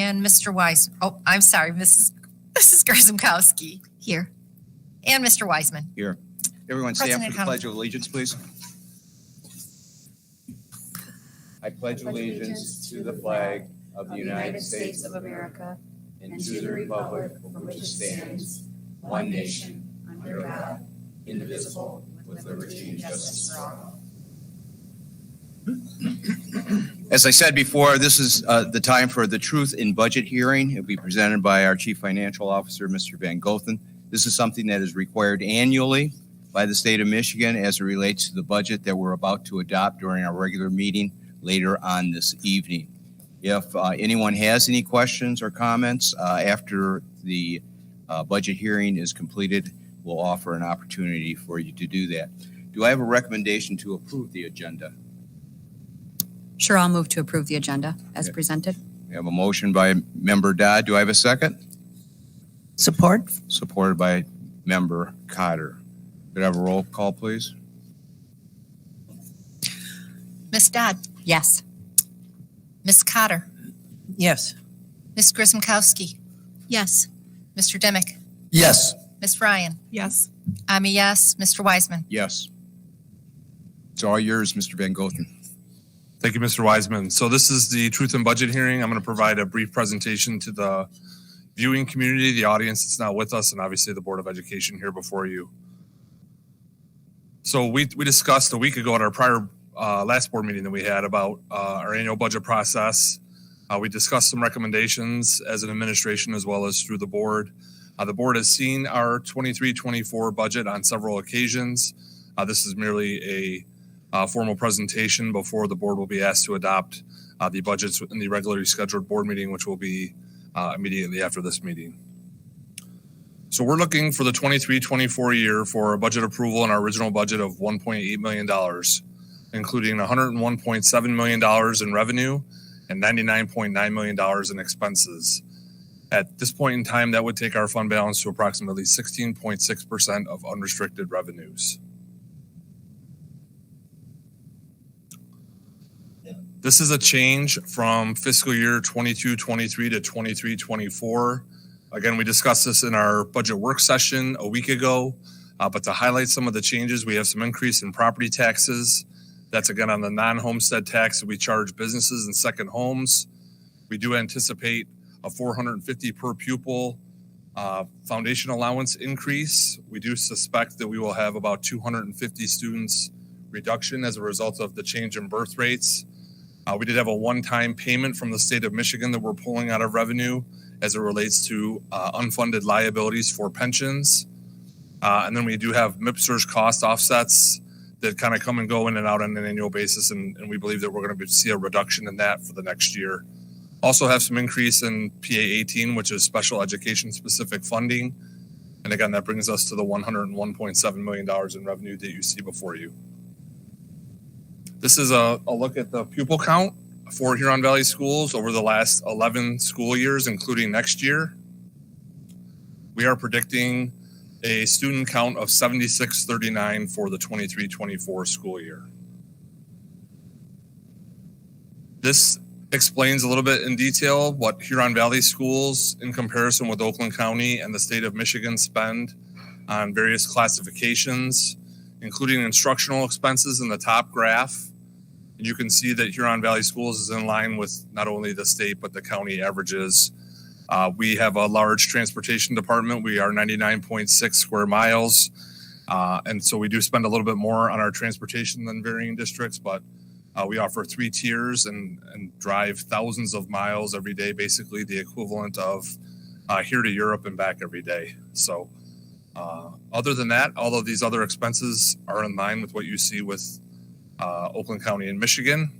And Mr. Wise, oh, I'm sorry, Mrs. Grzymkowski. Here. And Mr. Wiseman. Here. Everyone stand President for the Pledge of Allegiance, please. I pledge allegiance to the flag of the United States of America and to the republic for which it stands, one nation, under God, indivisible, with liberty and justice for all. As I said before, this is the time for the Truth in Budget hearing. It will be presented by our Chief Financial Officer, Mr. Van Gothen. This is something that is required annually by the state of Michigan as it relates to the budget that we're about to adopt during our regular meeting later on this evening. If anyone has any questions or comments after the budget hearing is completed, we'll offer an opportunity for you to do that. Do I have a recommendation to approve the agenda? Sure, I'll move to approve the agenda as presented. We have a motion by Member Dodd. Do I have a second? Support. Supported by Member Cotter. Could I have a roll call, please? Ms. Dodd. Yes. Ms. Cotter. Yes. Ms. Grzymkowski. Yes. Mr. Dimick. Yes. Ms. Ryan. Yes. I'm a yes. Mr. Wiseman. Yes. It's all yours, Mr. Van Gothen. Thank you, Mr. Wiseman. So this is the Truth in Budget hearing. I'm going to provide a brief presentation to the viewing community, the audience that's now with us, and obviously the Board of Education here before you. So we discussed a week ago at our prior last board meeting that we had about our annual budget process. We discussed some recommendations as an administration as well as through the board. The board has seen our 23-24 budget on several occasions. This is merely a formal presentation before the board will be asked to adopt the budgets in the regularly scheduled board meeting, which will be immediately after this meeting. So we're looking for the 23-24 year for a budget approval in our original budget of $1.8 million, including $101.7 million in revenue and $99.9 million in expenses. At this point in time, that would take our fund balance to approximately 16.6% of unrestricted revenues. This is a change from fiscal year 22-23 to 23-24. Again, we discussed this in our budget work session a week ago, but to highlight some of the changes, we have some increase in property taxes. That's again on the non-homestead tax that we charge businesses and second homes. We do anticipate a $450 per pupil foundation allowance increase. We do suspect that we will have about 250 students reduction as a result of the change in birth rates. We did have a one-time payment from the state of Michigan that we're pulling out of revenue as it relates to unfunded liabilities for pensions. And then we do have MIPSR's cost offsets that kind of come and go in and out on an annual basis, and we believe that we're going to see a reduction in that for the next year. Also have some increase in PA 18, which is special education specific funding. And again, that brings us to the $101.7 million in revenue that you see before you. This is a look at the pupil count for Huron Valley schools over the last 11 school years, including next year. We are predicting a student count of 7639 for the 23-24 school year. This explains a little bit in detail what Huron Valley schools in comparison with Oakland County and the state of Michigan spend on various classifications, including instructional expenses in the top graph. And you can see that Huron Valley Schools is in line with not only the state, but the county averages. We have a large transportation department. We are 99.6 square miles. And so we do spend a little bit more on our transportation than varying districts, but we offer 3 tiers and drive thousands of miles every day, basically the equivalent of here to Europe and back every day. So other than that, all of these other expenses are in line with what you see with Oakland County and Michigan.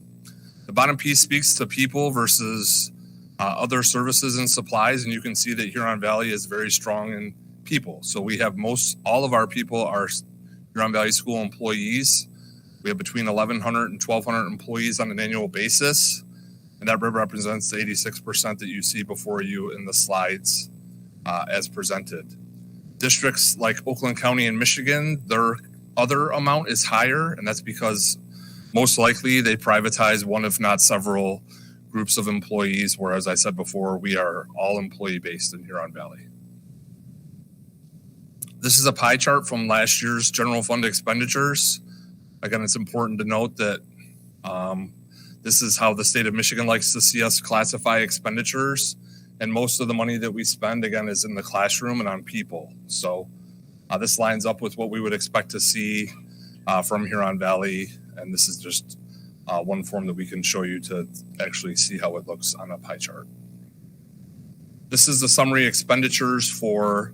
The bottom piece speaks to people versus other services and supplies, and you can see that Huron Valley is very strong in people. So we have all of our people are Huron Valley School employees. We have between 1,100 and 1,200 employees on an annual basis, and that represents the 86% that you see before you in the slides as presented. Districts like Oakland County and Michigan, their other amount is higher, and that's because most likely they privatize one, if not several, groups of employees, where, as I said before, we are all employee-based in Huron Valley. This is a pie chart from last year's general fund expenditures. Again, it's important to note that this is how the state of Michigan likes to see us classify expenditures. And most of the money that we spend, again, is in the classroom and on people. So this lines up with what we would expect to see from Huron Valley. And this is just one form that we can show you to actually see how it looks on a pie chart. This is the summary expenditures for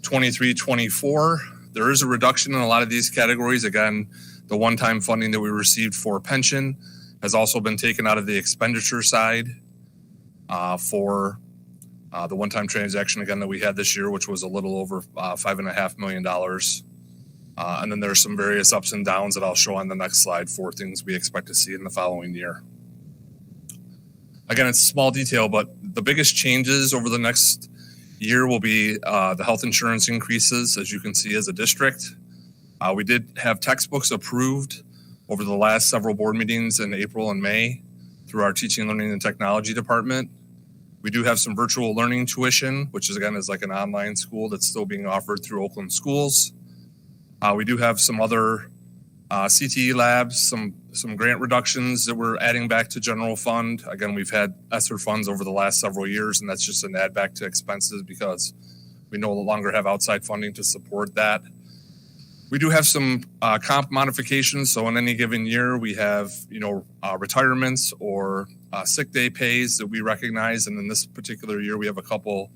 23-24. There is a reduction in a lot of these categories. Again, the one-time funding that we received for pension has also been taken out of the expenditure side for the one-time transaction, again, that we had this year, which was a little over $5.5 million. And then there's some various ups and downs that I'll show on the next slide for things we expect to see in the following year. Again, it's a small detail, but the biggest changes over the next year will be the health insurance increases, as you can see, as a district. We did have textbooks approved over the last several board meetings in April and May through our teaching, learning, and technology department. We do have some virtual learning tuition, which is, again, is like an online school that's still being offered through Oakland schools. We do have some other CTE labs, some grant reductions that we're adding back to general fund. Again, we've had ESSER funds over the last several years, and that's just an add back to expenses because we no longer have outside funding to support that. We do have some comp modifications. So in any given year, we have, retirements or sick day pays that we recognize. And in this particular year, we have a couple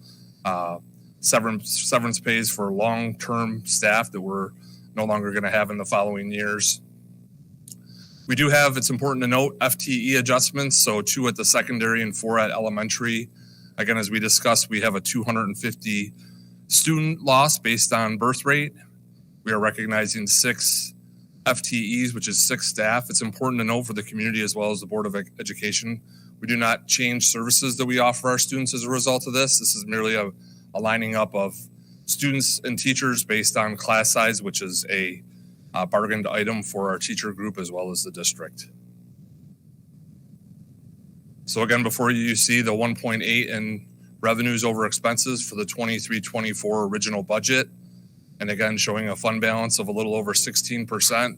severance pays for long-term staff that we're no longer going to have in the following years. We do have, it's important to note, FTE adjustments. So 2 at the secondary and 4 at elementary. Again, as we discussed, we have a 250 student loss based on birth rate. We are recognizing 6 FTEs, which is 6 staff. It's important to note for the community as well as the Board of Education, we do not change services that we offer our students as a result of this. This is merely a lining up of students and teachers based on class size, which is a bargained item for our teacher group as well as the district. So again, before you see the 1.8 in revenues over expenses for the 23-24 original budget. And again, showing a fund balance of a little over 16%.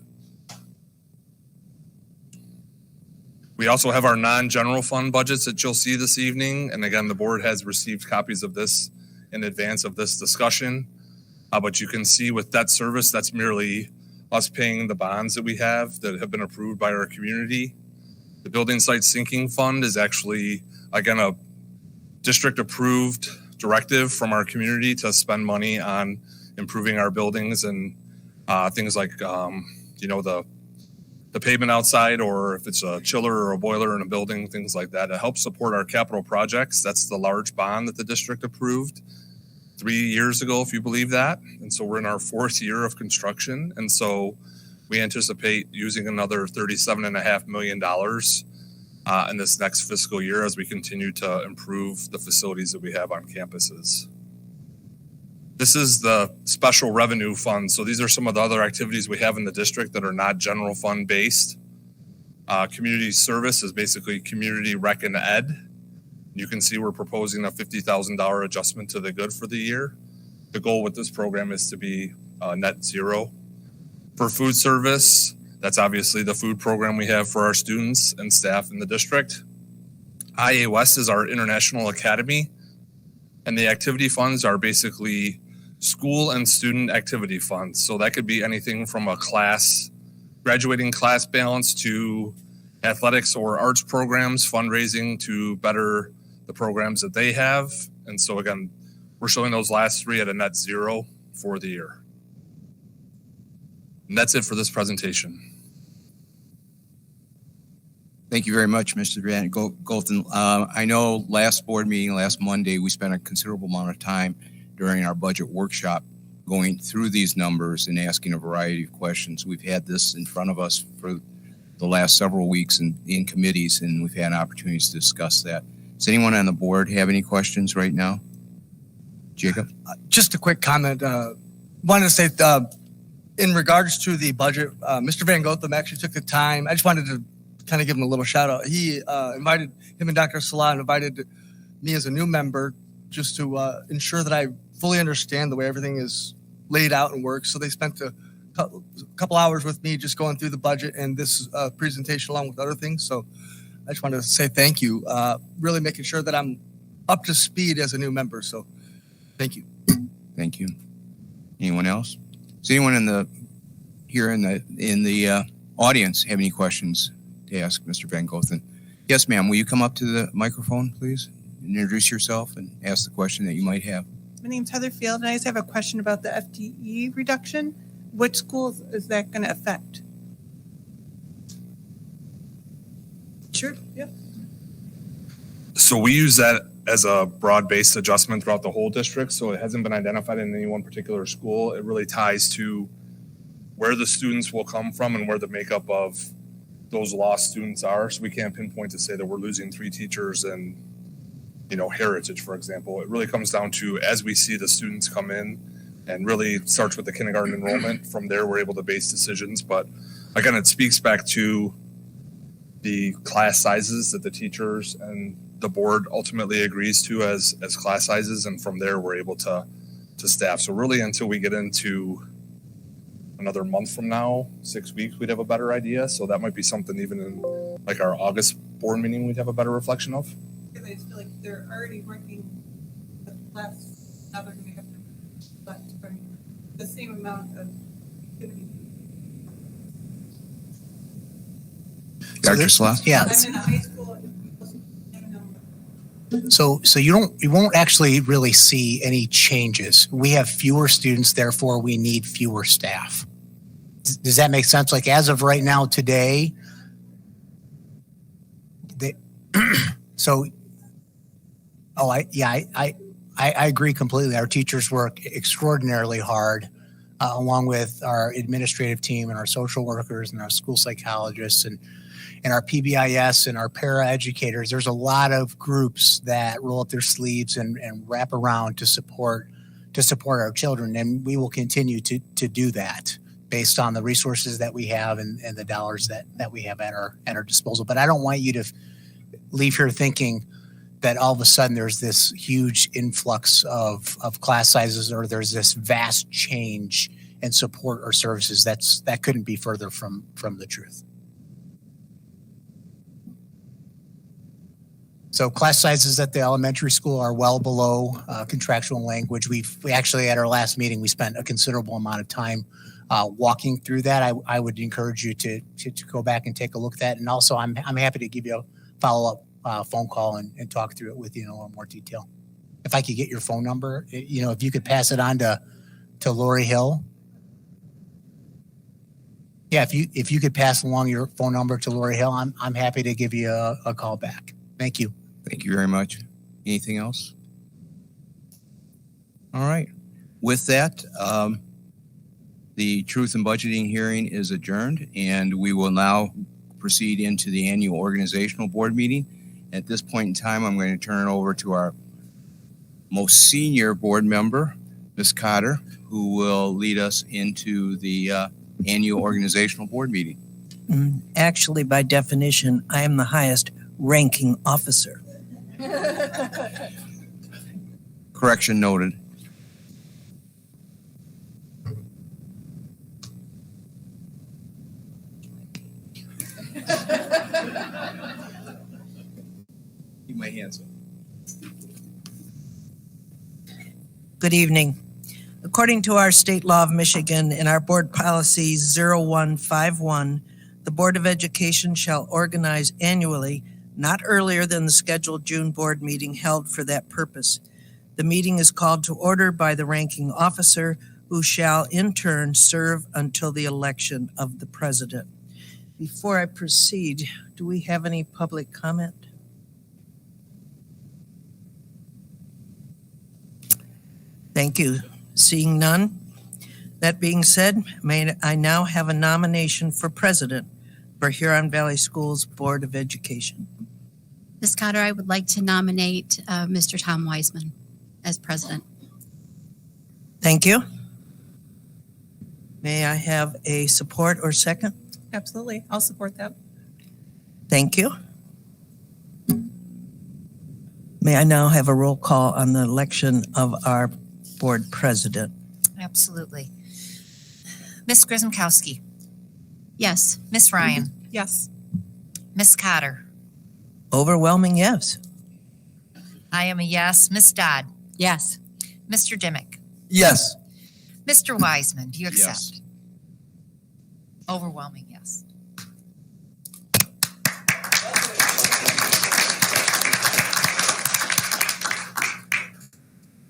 We also have our non-general fund budgets that you'll see this evening. And again, the board has received copies of this in advance of this discussion. But you can see with debt service, that's merely us paying the bonds that we have that have been approved by our community. The building site sinking fund is actually, again, a district approved directive from our community to spend money on improving our buildings and things like, the pavement outside, or if it's a chiller or a boiler in a building, things like that. It helps support our capital projects. That's the large bond that the district approved 3 years ago, if you believe that. And so we're in our 4th year of construction. And so we anticipate using another $37.5 million in this next fiscal year as we continue to improve the facilities that we have on campuses. This is the special revenue fund. So these are some of the other activities we have in the district that are not general fund based. Community service is basically community rec and ed. You can see we're proposing a $50,000 adjustment to the good for the year. The goal with this program is to be net zero. For food service, that's obviously the food program we have for our students and staff in the district. IA West is our international academy. And the activity funds are basically school and student activity funds. So that could be anything from a graduating class balance to athletics or arts programs, fundraising to better the programs that they have. And so again, we're showing those last 3 at a net zero for the year. And that's it for this presentation. Thank you very much, Mr. Van Golden. I know last board meeting, last Monday, we spent a considerable amount of time during our budget workshop going through these numbers and asking a variety of questions. We've had this in front of us for the last several weeks in committees, and we've had opportunities to discuss that. Does anyone on the board have any questions right now? Jacob? Just a quick comment. Wanted to say, in regards to the budget, Mr. Van Gotham actually took the time. I just wanted to kind of give him a little shout out. He invited him and Dr. Salah invited me as a new member just to ensure that I fully understand the way everything is laid out and works. So they spent a couple hours with me just going through the budget and this presentation along with other things. So I just wanted to say thank you, really making sure that I'm up to speed as a new member. So thank you. Thank you. Anyone else? Does anyone in the audience have any questions to ask Mr. Van Gothen? Yes, ma'am. Will you come up to the microphone, please? Introduce yourself and ask the question that you might have. My name's Heather Field, and I just have a question about the FTE reduction. Which schools is that going to affect? Sure. Yep. So we use that as a broad-based adjustment throughout the whole district. So it hasn't been identified in any one particular school. It really ties to where the students will come from and where the makeup of those lost students are. So we can't pinpoint to say that we're losing 3 teachers and, Heritage, for example. It really comes down to as we see the students come in, and really starts with the kindergarten enrollment. From there, we're able to base decisions. But again, it speaks back to the class sizes that the teachers and the board ultimately agrees to as class sizes. And from there, we're able to staff. So really, until we get into another month from now, 6 weeks, we'd have a better idea. So that might be something even in like our August board meeting, we'd have a better reflection of. Because I just feel like they're already working with less. Now they're going to have to the same amount of activity. Dr. Salah? Yeah. I'm in a high school. So you won't actually really see any changes. We have fewer students, therefore we need fewer staff. Does that make sense? Like as of right now today, I agree completely. Our teachers work extraordinarily hard, along with our administrative team and our social workers and our school psychologists and our PBIS and our para educators. There's a lot of groups that roll up their sleeves and wrap around to support our children, and we will continue to do that based on the resources that we have and the dollars that we have at our disposal. But I don't want you to leave here thinking that all of a sudden there's this huge influx of class sizes or there's this vast change in support or services. That couldn't be further from the truth. So class sizes at the elementary school are well below contractual language. We actually, at our last meeting, we spent a considerable amount of time walking through that. I would encourage you to go back and take a look at that. And also, I'm happy to give you a follow-up phone call and talk through it with you in a little more detail. If I could get your phone number, if you could pass it on to Lori Hill. Yeah, if you could pass along your phone number to Lori Hill, I'm happy to give you a call back. Thank you. Thank you very much. Anything else? All right. With that, the Truth in Budgeting hearing is adjourned, and we will now proceed into the annual organizational board meeting. At this point in time, I'm going to turn it over to our most senior board member, Ms. Cotter, who will lead us into the annual organizational board meeting. Actually, by definition, I am the highest ranking officer. Correction noted. Keep my hands up. Good evening. According to our state law of Michigan and our board policy 0151, the Board of Education shall organize annually, not earlier than the scheduled June board meeting held for that purpose. The meeting is called to order by the ranking officer, who shall in turn serve until the election of the president. Before I proceed, do we have any public comment? Thank you. Seeing none. That being said, may I now have a nomination for president for Huron Valley Schools Board of Education. Ms. Cotter, I would like to nominate Mr. Tom Weisman as president. Thank you. May I have a support or second? Absolutely. I'll support that. Thank you. May I now have a roll call on the election of our board president? Absolutely. Ms. Grzymkowski, Yes. Ms. Ryan, Yes. Ms. Cotter. Overwhelming yes. I am a yes. Ms. Dodd, Yes. Mr. Dimick, Yes. Mr. Wiseman, do you Yes. accept? Overwhelming yes.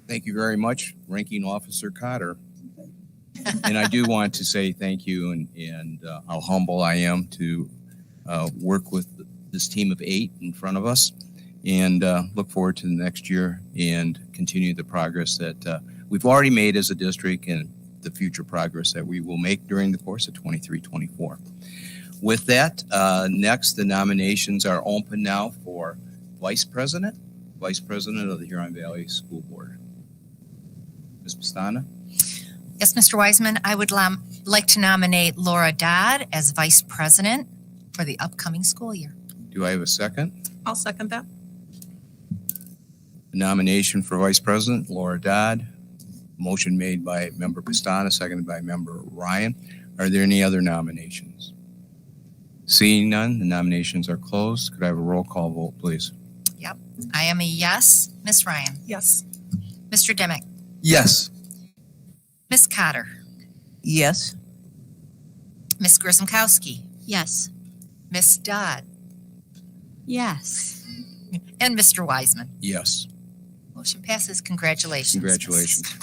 Thank you very much, Ranking Officer Cotter. And I do want to say thank you and how humble I am to work with this team of 8 in front of us, and look forward to the next year and continue the progress that we've already made as a district and the future progress that we will make during the course of 23-24. With that, next, the nominations are open now for Vice President of the Huron Valley School Board. Ms. Pastana? Yes, Mr. Wiseman, I would like to nominate Laura Dodd as Vice President for the upcoming school year. Do I have a second? I'll second that. The nomination for Vice President, Laura Dodd. Motion made by Member Pastana, seconded by Member Ryan. Are there any other nominations? Seeing none, the nominations are closed. Could I have a roll call vote, please? I am a yes. Ms. Ryan, Yes. Mr. Dimick, Yes. Ms. Cotter, Yes. Ms. Grzymkowski, Yes. Ms. Dodd, Yes. and Mr. Wiseman. Yes. Motion passes. Congratulations. Congratulations.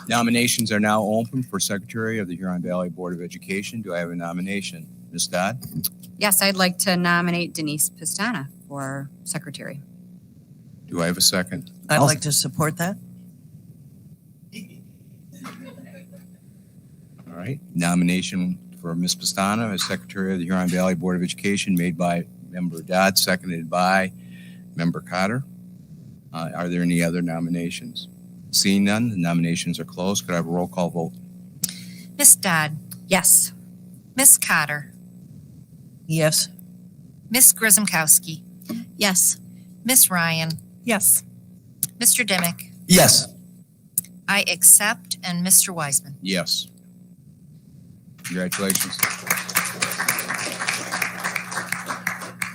Nominations are now open for Secretary of the Huron Valley Board of Education. Do I have a nomination? Ms. Dodd? Yes, I'd like to nominate Denise Pastana for secretary. Do I have a second? I'd like to support that. All right. Nomination for Ms. Pastana as Secretary of the Huron Valley Board of Education made by Member Dodd, seconded by Member Cotter. Are there any other nominations? Seeing none, the nominations are closed. Could I have a roll call vote? Ms. Dodd, Yes. Ms. Cotter, Yes. Ms. Grzymkowski, Yes. Ms. Ryan, Yes. Mr. Dimick, Yes. I accept, and Mr. Wiseman. Yes. Congratulations.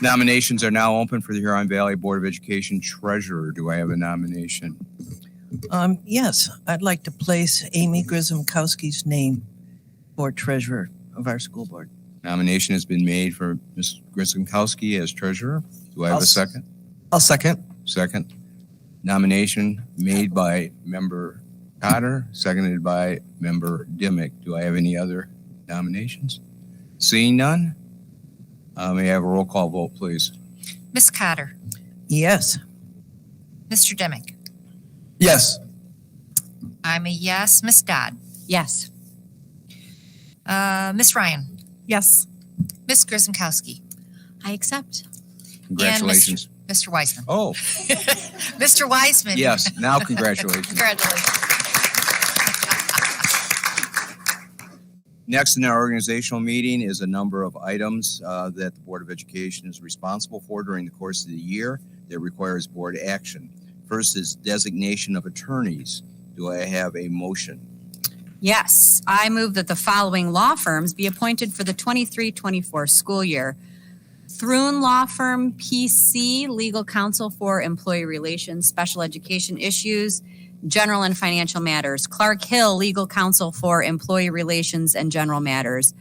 Nominations are now open for the Huron Valley Board of Education Treasurer. Do I have a nomination? Yes, I'd like to place Amy Grzymkowski's name for treasurer of our school board. Nomination has been made for Ms. Grzymkowski as treasurer. Do I have a second? I'll second. Second. Nomination made by Member Cotter, seconded by Member Dimick. Do I have any other nominations? Seeing none, may I have a roll call vote, please? Ms. Cotter, Yes. Mr. Dimick, Yes. I'm a yes. Ms. Dodd, Yes. Ms. Ryan, Yes. Ms. Grzymkowski, I accept. Congratulations. Mr. Wiseman. Oh, Mr. Wiseman. yes. Now congratulations. Congratulations. Next in our organizational meeting is a number of items that the Board of Education is responsible for during the course of the year that requires board action. First is designation of attorneys. Do I have a motion? Yes. I move that the following law firms be appointed for the 23-24 school year. Thrun Law Firm, PC, legal counsel for employee relations, special education issues, general and financial matters. Clark Hill, legal counsel for employee relations and general matters.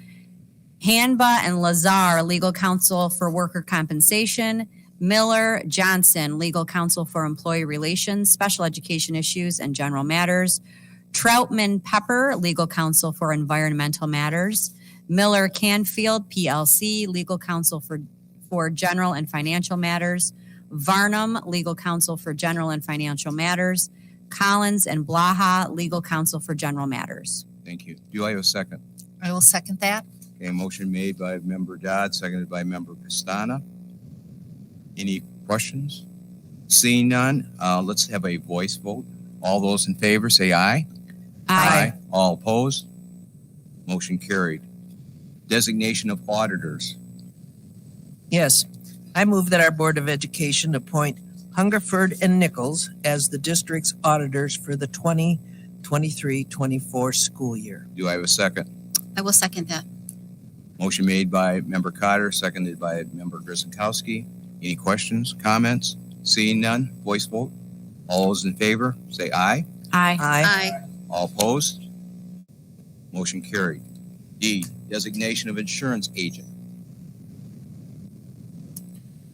Hanba and Lazar, legal counsel for worker compensation. Miller Johnson, legal counsel for employee relations, special education issues, and general matters. Troutman Pepper, legal counsel for environmental matters. Miller Canfield, PLC, legal counsel for general and financial matters. Varnum, legal counsel for general and financial matters. Collins and Blaha, legal counsel for general matters. Thank you. Do I have a second? I will second that. Okay, motion made by Member Dodd, seconded by Member Pastana. Any questions? Seeing none, let's have a voice vote. All those in favor say aye. All opposed? Motion carried. designation of auditors. Yes, I move that our Board of Education appoint Hungerford and Nichols as the district's auditors for the 2023-24 school year. Do I have a second? I will second that. Motion made by Member Cotter, seconded by Member Grzykowski. Any questions, comments? Seeing none, voice vote. All those in favor, say aye. Aye. Aye. All opposed? Motion carried. D, designation of insurance agent.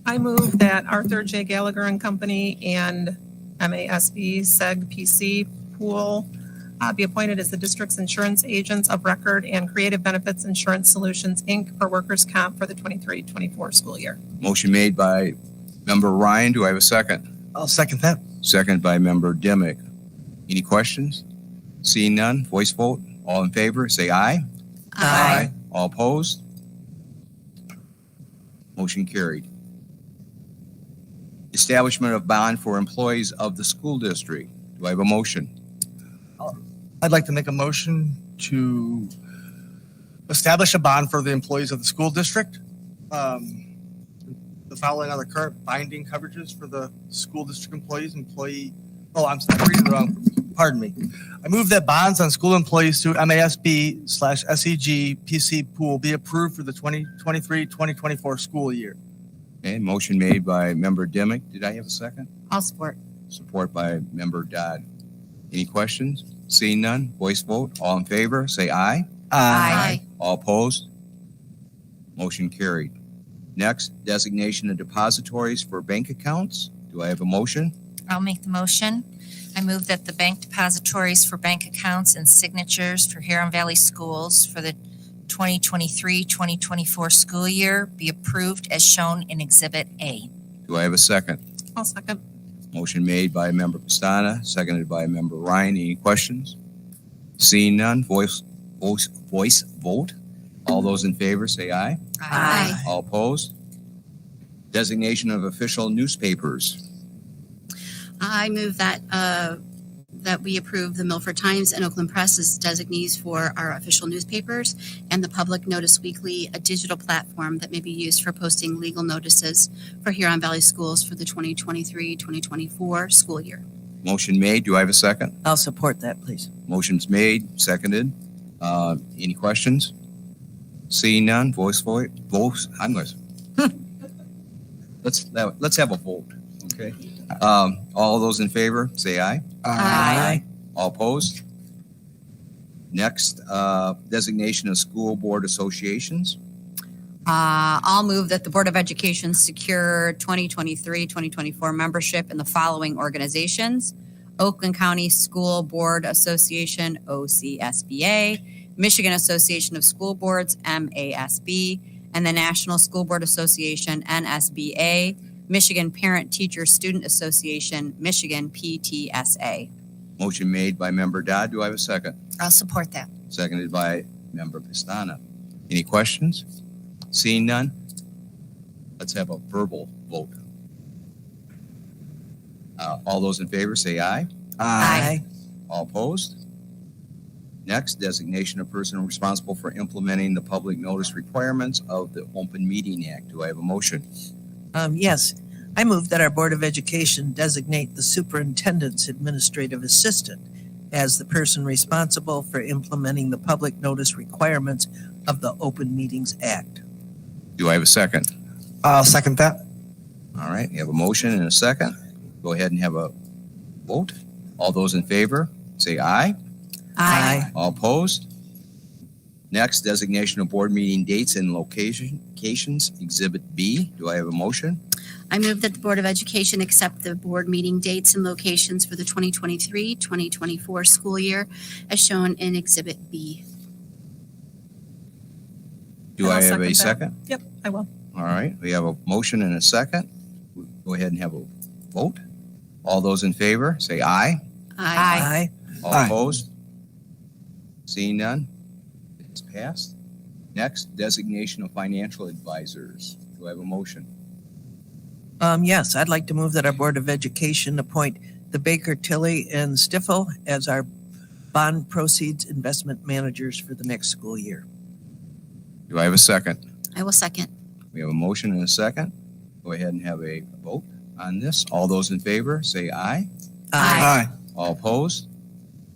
I move that Arthur J. Gallagher and Company and MASB SEG PC Pool be appointed as the district's insurance agents of record and Creative Benefits Insurance Solutions, Inc. for workers' comp for the 23-24 school year. Motion made by Member Ryan. Do I have a second? I'll second that. Second by Member Dimick. Any questions? Seeing none, voice vote. All in favor, say aye. Aye. All opposed? Motion carried. Establishment of bond for employees of the school district. Do I have a motion? I'd like to make a motion to establish a bond for the employees of the school district. The following are the current binding coverages for the school district employees. I'm reading wrong. Pardon me. I move that bonds on school employees through MASB/SEG PC Pool be approved for the 2023-2024 school year. Okay, motion made by Member Dimick. Did I have a second? I'll support. Support by Member Dodd. Any questions? Seeing none, voice vote. All in favor, say aye. Aye. All opposed? Motion carried. Next, designation of depositories for bank accounts. Do I have a motion? I'll make the motion. I move that the bank depositories for bank accounts and signatures for Huron Valley Schools for the 2023-2024 school year be approved as shown in Exhibit A. Do I have a second? I'll second. Motion made by Member Pastana, seconded by Member Ryan. Any questions? Seeing none, voice vote. All those in favor say aye. Aye. All opposed? Designation of official newspapers. I move that we approve the Milford Times and Oakland Press as designees for our official newspapers, and the Public Notice Weekly, a digital platform that may be used for posting legal notices for Huron Valley Schools for the 2023-2024 school year. Motion made. Do I have a second? I'll support that, please. Motion's made, seconded. Any questions? Seeing none, voice vote. Votes. I'm going to. Let's have a vote. Okay. All those in favor, say aye. Aye. All opposed? Next, designation of school board associations. I'll move that the Board of Education secure 2023-2024 membership in the following organizations: Oakland County School Board Association, OCSBA, Michigan Association of School Boards, MASB, and the National School Board Association, NSBA, Michigan Parent Teacher Student Association, Michigan PTSA. Motion made by Member Dodd. Do I have a second? I'll support that. Seconded by Member Pastana. Any questions? Seeing none, let's have a verbal vote. All those in favor say aye. Aye. All opposed? Next, designation of person responsible for implementing the public notice requirements of the Open Meeting Act. Do I have a motion? Yes, I move that our Board of Education designate the superintendent's administrative assistant as the person responsible for implementing the public notice requirements of the Open Meetings Act. Do I have a second? I'll second that. All right, you have a motion and a second. Go ahead and have a vote. All those in favor, say aye. Aye. All opposed? Next, designation of board meeting dates and locations, Exhibit B. Do I have a motion? I move that the Board of Education accept the board meeting dates and locations for the 2023-2024 school year as shown in Exhibit B. Do I have a second? Yep, I will. All right, we have a motion and a second. Go ahead and have a vote. All those in favor, say aye. Aye. All Aye. opposed? Seeing none, it's passed. Next, designation of financial advisors. Do I have a motion? Yes, I'd like to move that our Board of Education appoint the Baker, Tilley, and Stiffel as our bond proceeds investment managers for the next school year. Do I have a second? I will second. We have a motion and a second. Go ahead and have a vote on this. All those in favor, say aye. Aye. All opposed?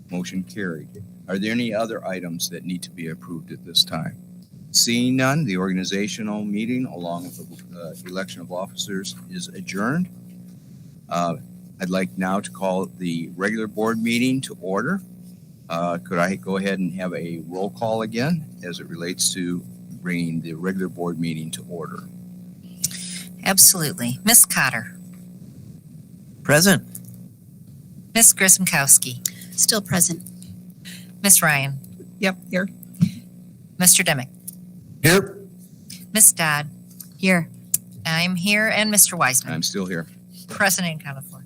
Motion carried. Are there any other items that need to be approved at this time? Seeing none, the organizational meeting along with the election of officers is adjourned. I'd like now to call the regular board meeting to order. Could I go ahead and have a roll call again as it relates to bringing the regular board meeting to order? Absolutely. Ms. Cotter, Present. Ms. Grismkowski, Still present. Ms. Ryan, Yep, here. Mr. Demick, Here. Ms. Dodd, Here. I'm here, and Mr. Wiseman, I'm still here. present and counted for.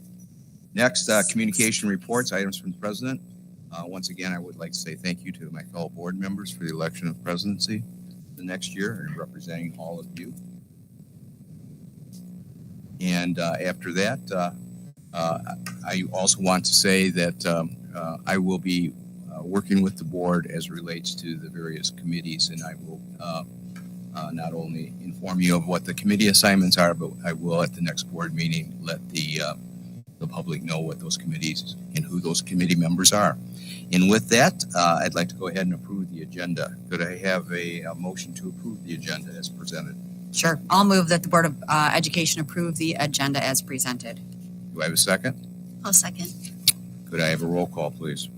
Next, communication reports, items from the president. Once again, I would like to say thank you to my fellow board members for the election of presidency the next year and representing all of you. And after that, I also want to say that I will be working with the board as it relates to the various committees, and I will not only inform you of what the committee assignments are, but I will at the next board meeting let the public know what those committees and who those committee members are. And with that, I'd like to go ahead and approve the agenda. Could I have a motion to approve the agenda as presented? Sure. I'll move that the Board of Education approve the agenda as presented. Do I have a second? I'll second. Could I have a roll call, please?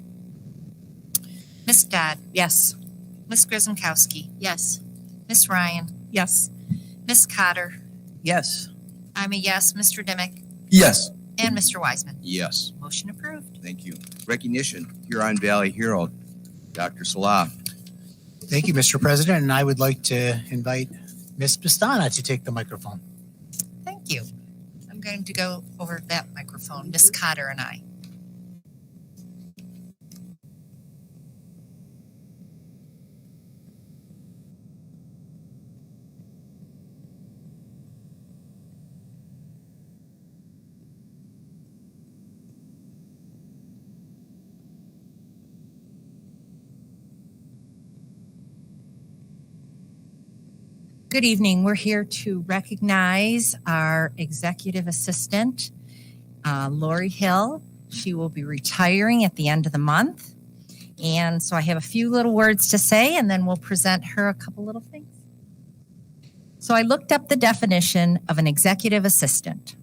Ms. Dodd, Yes. Ms. Grismkowski, Yes. Ms. Ryan, Yes. Ms. Cotter, Yes. I'm a yes, Mr. Demick, Yes. and Mr. Wiseman. Yes. Motion approved. Thank you. Recognition, Huron Valley Hero, Dr. Salah. Thank you, Mr. President, and I would like to invite Ms. Pistana to take the microphone. Thank you. I'm going to go over that microphone, Ms. Cotter and I. Good evening. We're here to recognize our executive assistant, Lori Hill. She will be retiring at the end of the month. And so I have a few little words to say, and then we'll present her a couple little things. So I looked up the definition of an executive assistant.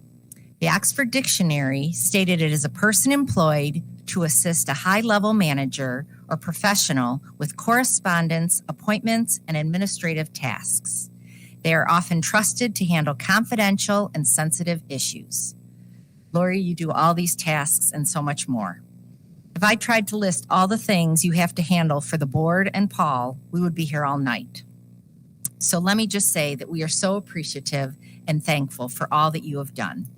The Oxford Dictionary stated it is a person employed to assist a high-level manager or professional with correspondence, appointments, and administrative tasks. They are often trusted to handle confidential and sensitive issues. Lori, you do all these tasks and so much more. If I tried to list all the things you have to handle for the board and Paul, we would be here all night. So let me just say that we are so appreciative and thankful for all that you have done.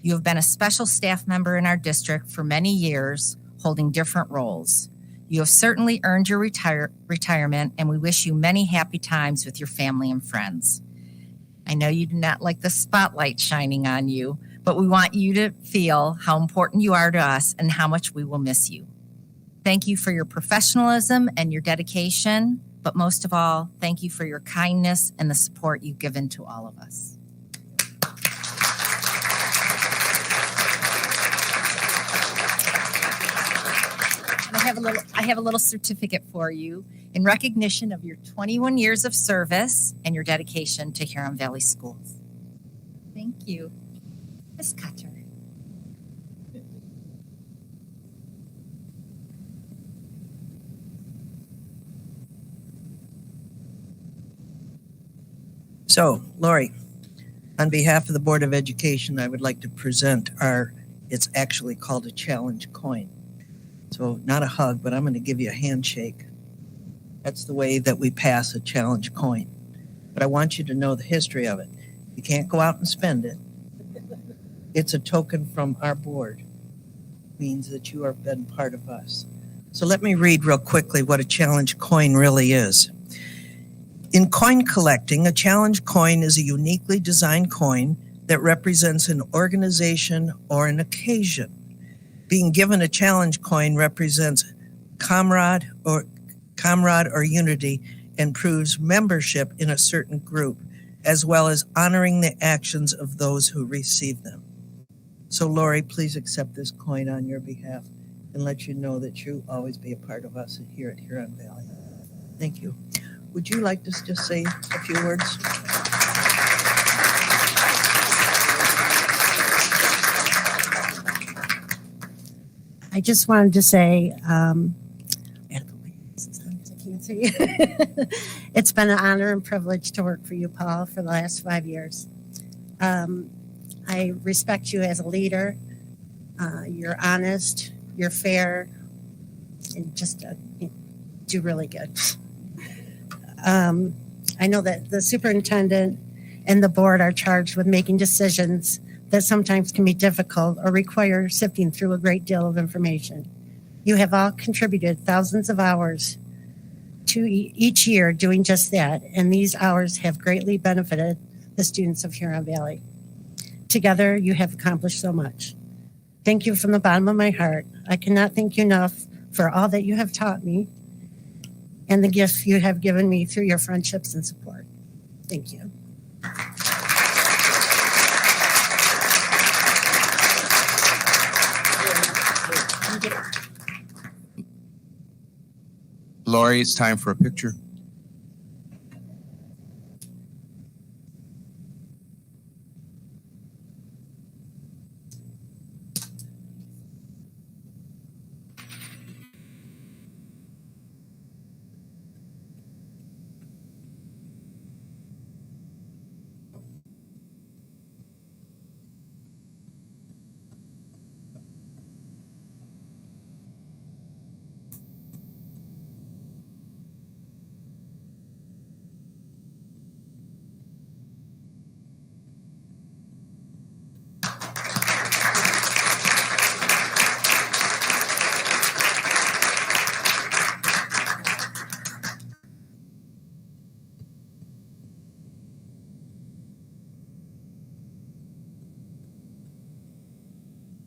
You have been a special staff member in our district for many years, holding different roles. You have certainly earned your retirement, and we wish you many happy times with your family and friends. I know you do not like the spotlight shining on you, but we want you to feel how important you are to us and how much we will miss you. Thank you for your professionalism and your dedication, but most of all, thank you for your kindness and the support you've given to all of us. I have a little certificate for you in recognition of your 21 years of service and your dedication to Huron Valley Schools. Thank you. Ms. Cutter. So, Lori, on behalf of the Board of Education, I would like to present it's actually called a challenge coin. So not a hug, but I'm going to give you a handshake. That's the way that we pass a challenge coin. But I want you to know the history of it. You can't go out and spend it. It's a token from our board. It means that you have been part of us. So let me read real quickly what a challenge coin really is. In coin collecting, a challenge coin is a uniquely designed coin that represents an organization or an occasion. Being given a challenge coin represents comrade or unity and proves membership in a certain group, as well as honoring the actions of those who receive them. So Lori, please accept this coin on your behalf and let you know that you always be a part of us here at Huron Valley. Thank you. Would you like to just say a few words? I just wanted to say, it's been an honor and privilege to work for you, Paul, for the last 5 years. I respect you as a leader. You're honest, you're fair, and just you do really good. I know that the superintendent and the board are charged with making decisions that sometimes can be difficult or require sifting through a great deal of information. You have all contributed thousands of hours to each year doing just that, and these hours have greatly benefited the students of Huron Valley. Together, you have accomplished so much. Thank you from the bottom of my heart. I cannot thank you enough for all that you have taught me and the gift you have given me through your friendships and support. Thank you. Lori, it's time for a picture.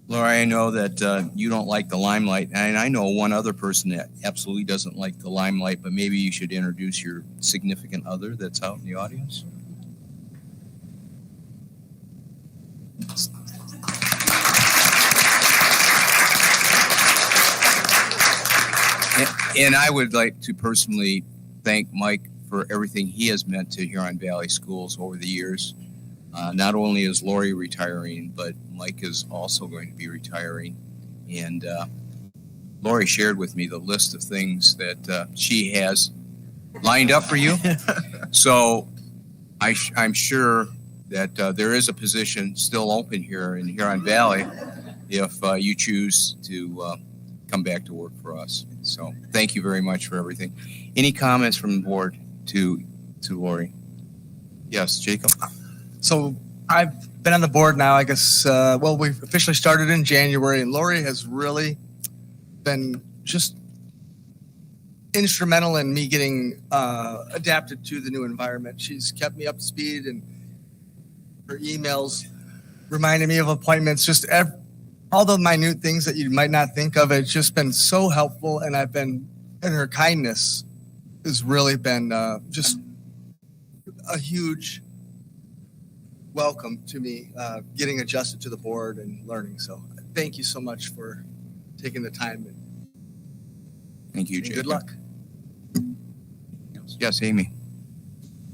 Laura, I know that you don't like the limelight, and I know one other person that absolutely doesn't like the limelight, but maybe you should introduce your significant other that's out in the audience. And I would like to personally thank Mike for everything he has meant to Huron Valley Schools over the years. Not only is Lori retiring, but Mike is also going to be retiring. And Lori shared with me the list of things that she has lined up for you. So I'm sure that there is a position still open here in Huron Valley if you choose to come back to work for us. So thank you very much for everything. Any comments from the board to Lori? Yes, Jacob? So I've been on the board now, I guess, we officially started in January, and Lori has really been just instrumental in me getting adapted to the new environment. She's kept me up to speed, and her emails reminded me of appointments, just all the minute things that you might not think of. It's just been so helpful, and and her kindness has really been just a huge welcome to me getting adjusted to the board and learning. So thank you so much for taking the time. Thank you, Jacob. Good luck. Yes, Amy.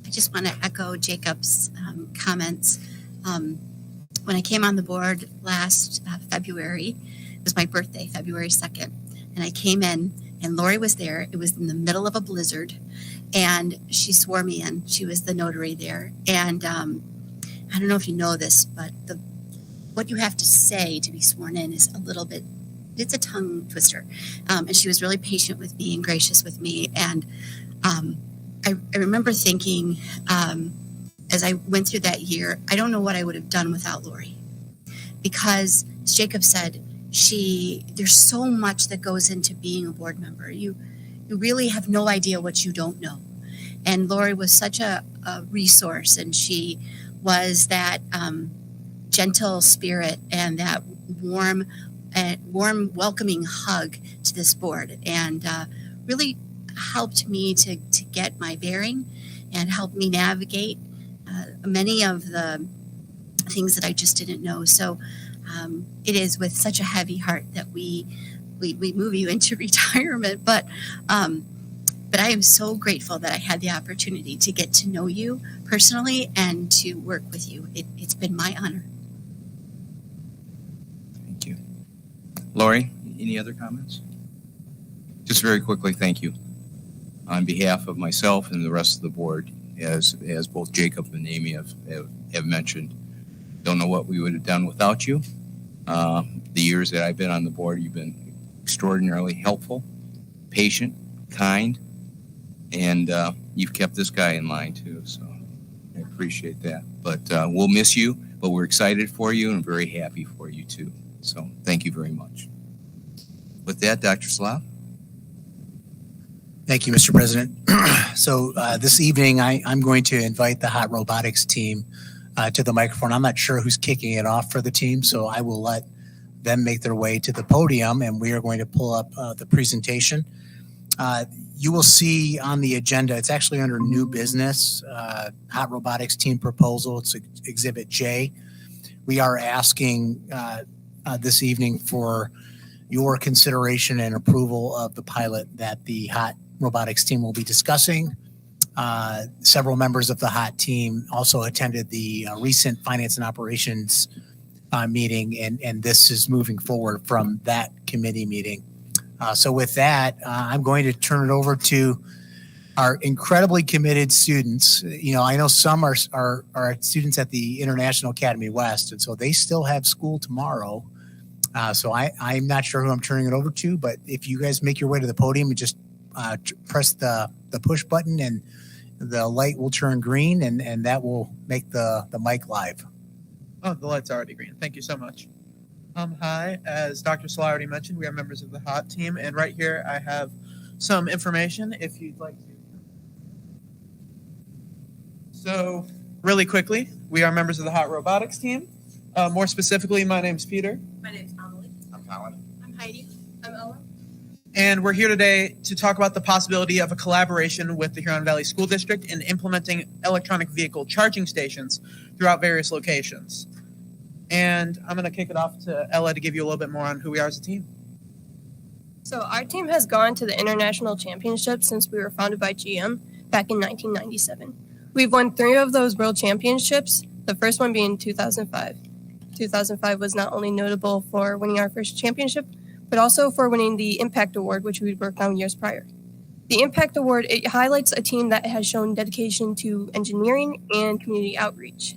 I just want to echo Jacob's comments. When I came on the board last February, it was my birthday, February 2nd, and I came in and Lori was there. It was in the middle of a blizzard, and she swore me in. She was the notary there. And I don't know if you know this, but what you have to say to be sworn in is a little bit, it's a tongue twister. And she was really patient with me and gracious with me. And I remember thinking, as I went through that year, I don't know what I would have done without Lori. Because, as Jacob said, there's so much that goes into being a board member. You really have no idea what you don't know. And Lori was such a resource, and she was that gentle spirit and that warm, welcoming hug to this board, and really helped me to get my bearing and help me navigate many of the things that I just didn't know. So it is with such a heavy heart that we move you into retirement. But I am so grateful that I had the opportunity to get to know you personally and to work with you. It's been my honor. Thank you. Lori, any other comments? Just very quickly, thank you. On behalf of myself and the rest of the board, as both Jacob and Amy have mentioned, don't know what we would have done without you. The years that I've been on the board, you've been extraordinarily helpful, patient, kind, and you've kept this guy in line too, so I appreciate that. But we'll miss you, but we're excited for you and very happy for you too. So thank you very much. With that, Dr. Slav. Thank you, Mr. President. So this evening, I'm going to invite the Hot Robotics team to the microphone. I'm not sure who's kicking it off for the team, so I will let them make their way to the podium, and we are going to pull up the presentation. You will see on the agenda, it's actually under new business, Hot Robotics team proposal. It's Exhibit J. We are asking this evening for your consideration and approval of the pilot that the Hot Robotics team will be discussing. Several members of the HOT team also attended the recent Finance and Operations meeting, and this is moving forward from that committee meeting. So with that, I'm going to turn it over to our incredibly committed students. You know, I know some are students at the International Academy West, and so they still have school tomorrow. So I'm not sure who I'm turning it over to, but if you guys make your way to the podium and just press the push button, and the light will turn green, and that will make the mic live. Oh, the light's already green. Thank you so much. Hi, as Dr. Sly already mentioned, we are members of the HOT team, and right here I have some information if you'd like to. So, really quickly, we are members of the HOT Robotics team. More specifically, my name's Peter. My name's Amelie. I'm Colin. I'm Heidi. I'm Ella. And we're here today to talk about the possibility of a collaboration with the Huron Valley School District in implementing electronic vehicle charging stations throughout various locations. And I'm going to kick it off to Ella to give you a little bit more on who we are as a team. So our team has gone to the international championships since we were founded by GM back in 1997. We've won 3 of those world championships, the first one being 2005. 2005 was not only notable for winning our first championship, but also for winning the Impact Award, which we'd worked on years prior. The Impact Award, it highlights a team that has shown dedication to engineering and community outreach.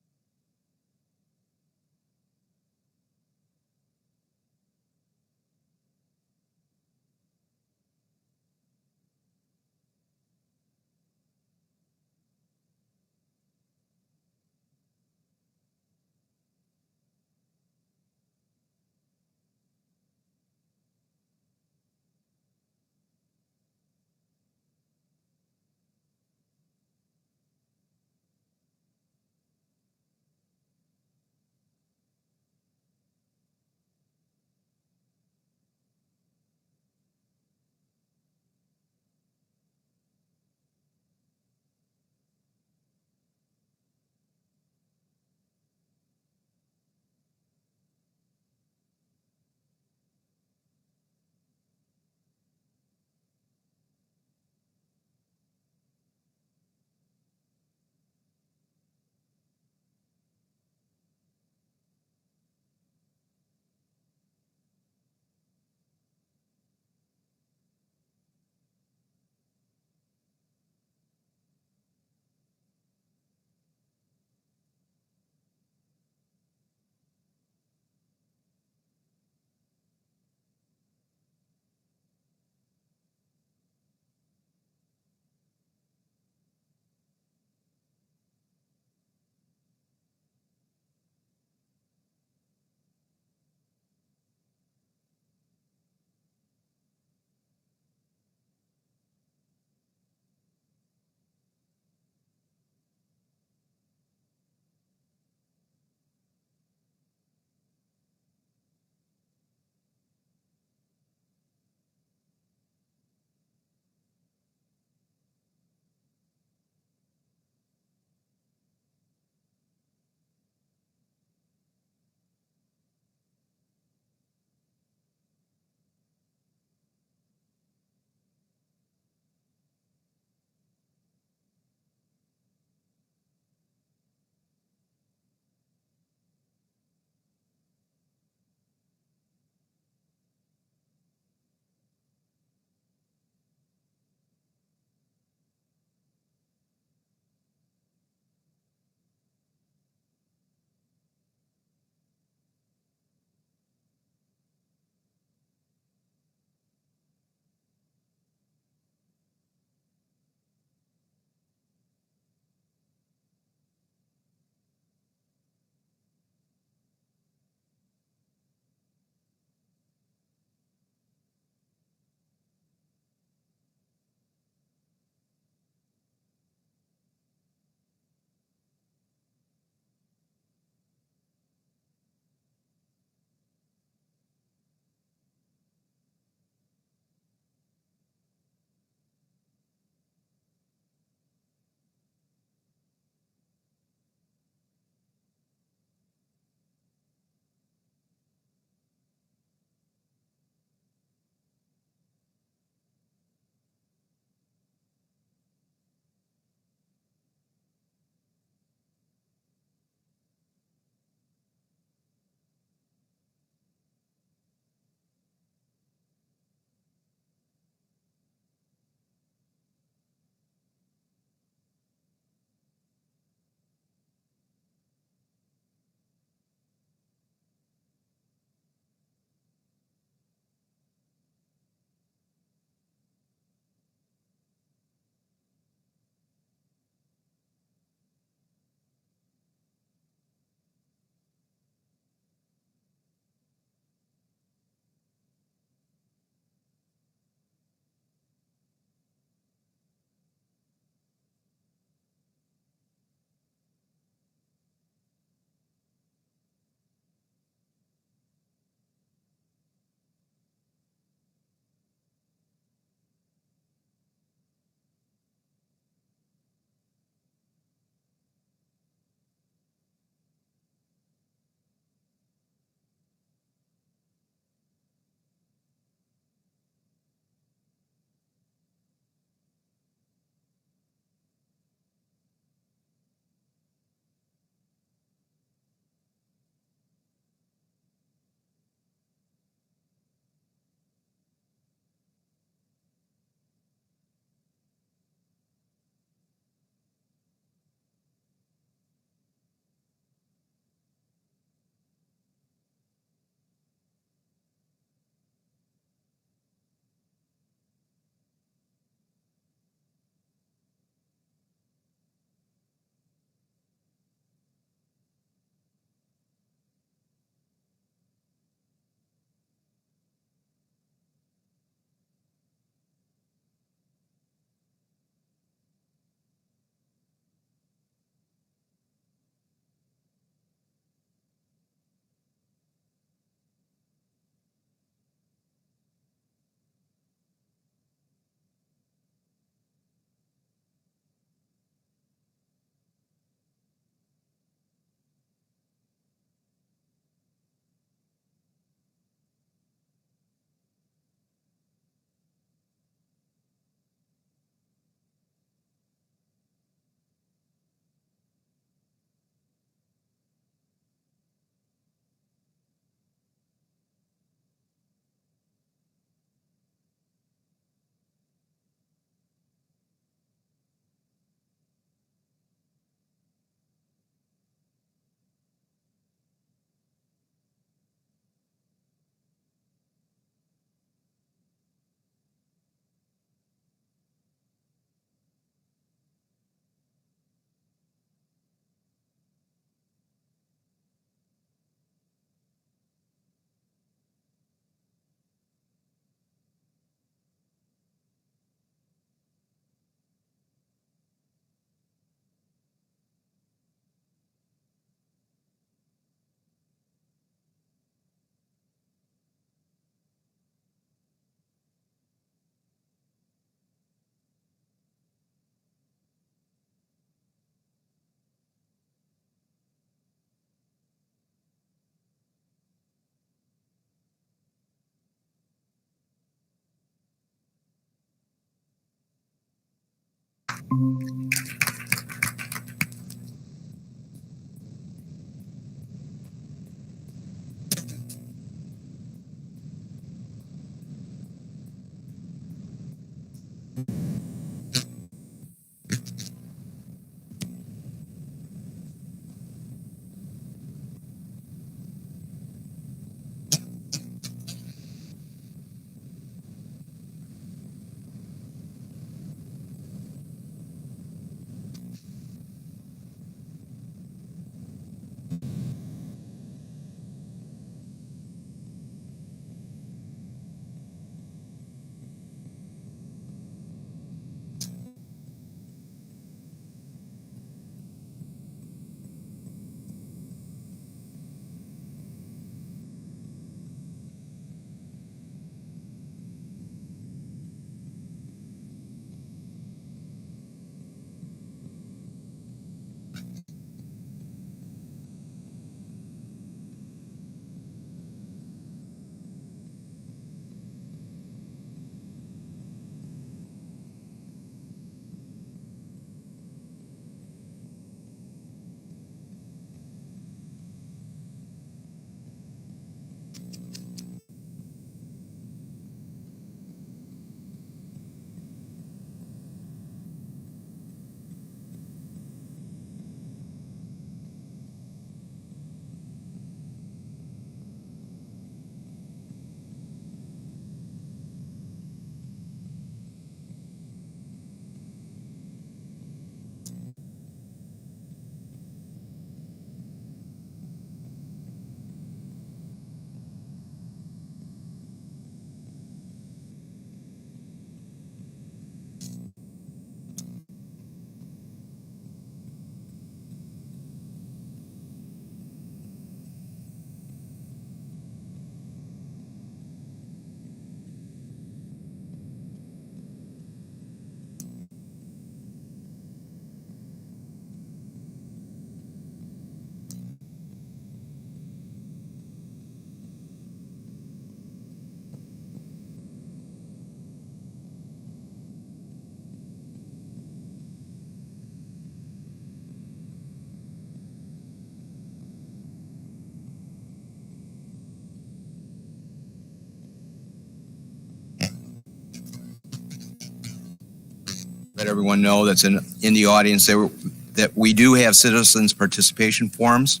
Let everyone know that's in the audience that we do have citizens participation forms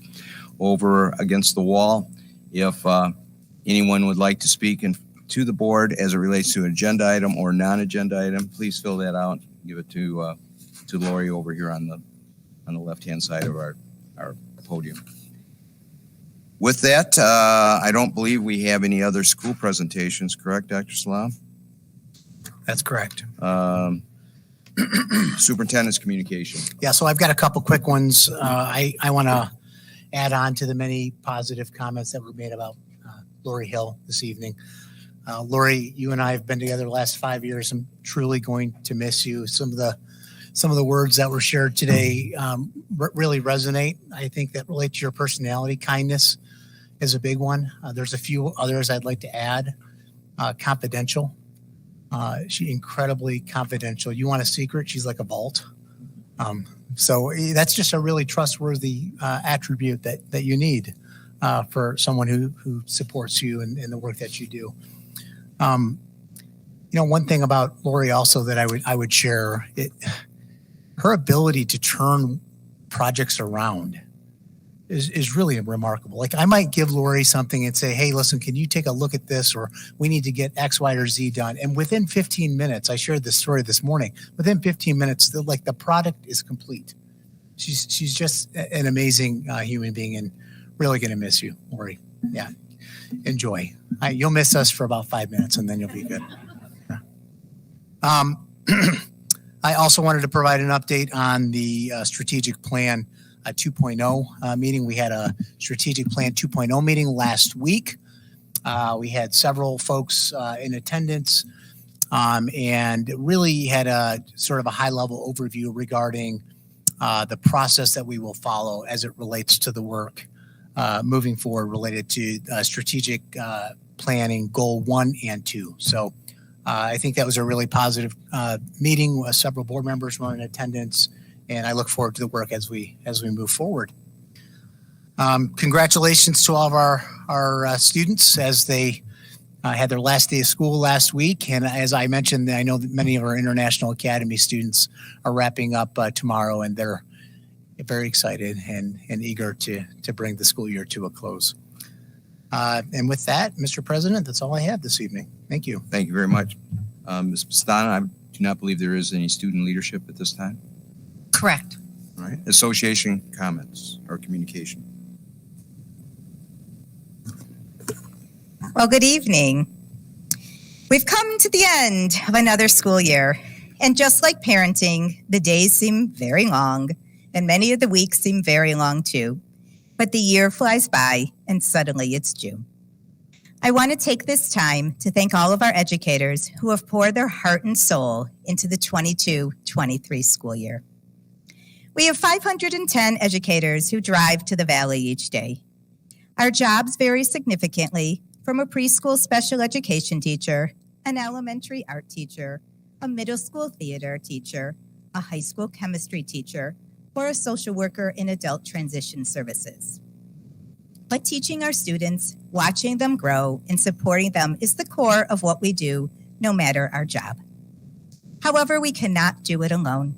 over against the wall. If anyone would like to speak to the board as it relates to an agenda item or non-agenda item, please fill that out. Give it to Lori over here on the left-hand side of our podium. With that, I don't believe we have any other school presentations, correct, Dr. Salam? That's correct. Superintendent's communication. Yeah, so I've got a couple quick ones. I want to add on to the many positive comments that were made about Lori Hill this evening. Lori, you and I have been together the last 5 years. I'm truly going to miss you. Some of the words that were shared today really resonate. I think that relate to your personality. Kindness is a big one. There's a few others I'd like to add. Confidential. She incredibly confidential. You want a secret? She's like a vault. So that's just a really trustworthy attribute that you need for someone who supports you in the work that you do. One thing about Lori also that I would share, her ability to turn projects around is really remarkable. Like I might give Lori something and say, hey, listen, can you take a look at this? Or we need to get X, Y, or Z done. And within 15 minutes, I shared this story this morning, within 15 minutes, the product is complete. She's just an amazing human being and really going to miss you, Lori. Yeah. Enjoy. You'll miss us for about 5 minutes and then you'll be good. I also wanted to provide an update on the strategic plan 2.0 meeting. We had a strategic plan 2.0 meeting last week. We had several folks in attendance and really had a sort of a high level overview regarding the process that we will follow as it relates to the work moving forward related to strategic planning goal 1 and 2. So I think that was a really positive meeting. Several board members were in attendance, and I look forward to the work as we move forward. Congratulations to all of our students as they had their last day of school last week. And as I mentioned, I know that many of our International Academy students are wrapping up tomorrow, and they're very excited and eager to bring the school year to a close. And with that, Mr. President, that's all I have this evening. Thank you. Thank you very much. Ms. Pastana, I do not believe there is any student leadership at this time. Correct. All right. Association comments or communication. Well, good evening. We've come to the end of another school year, and just like parenting, the days seem very long, and many of the weeks seem very long too. But the year flies by, and suddenly it's June. I want to take this time to thank all of our educators who have poured their heart and soul into the 22-23 school year. We have 510 educators who drive to the Valley each day. Our jobs vary significantly from a preschool special education teacher, an elementary art teacher, a middle school theater teacher, a high school chemistry teacher, or a social worker in adult transition services. But teaching our students, watching them grow, and supporting them is the core of what we do, no matter our job. However, we cannot do it alone.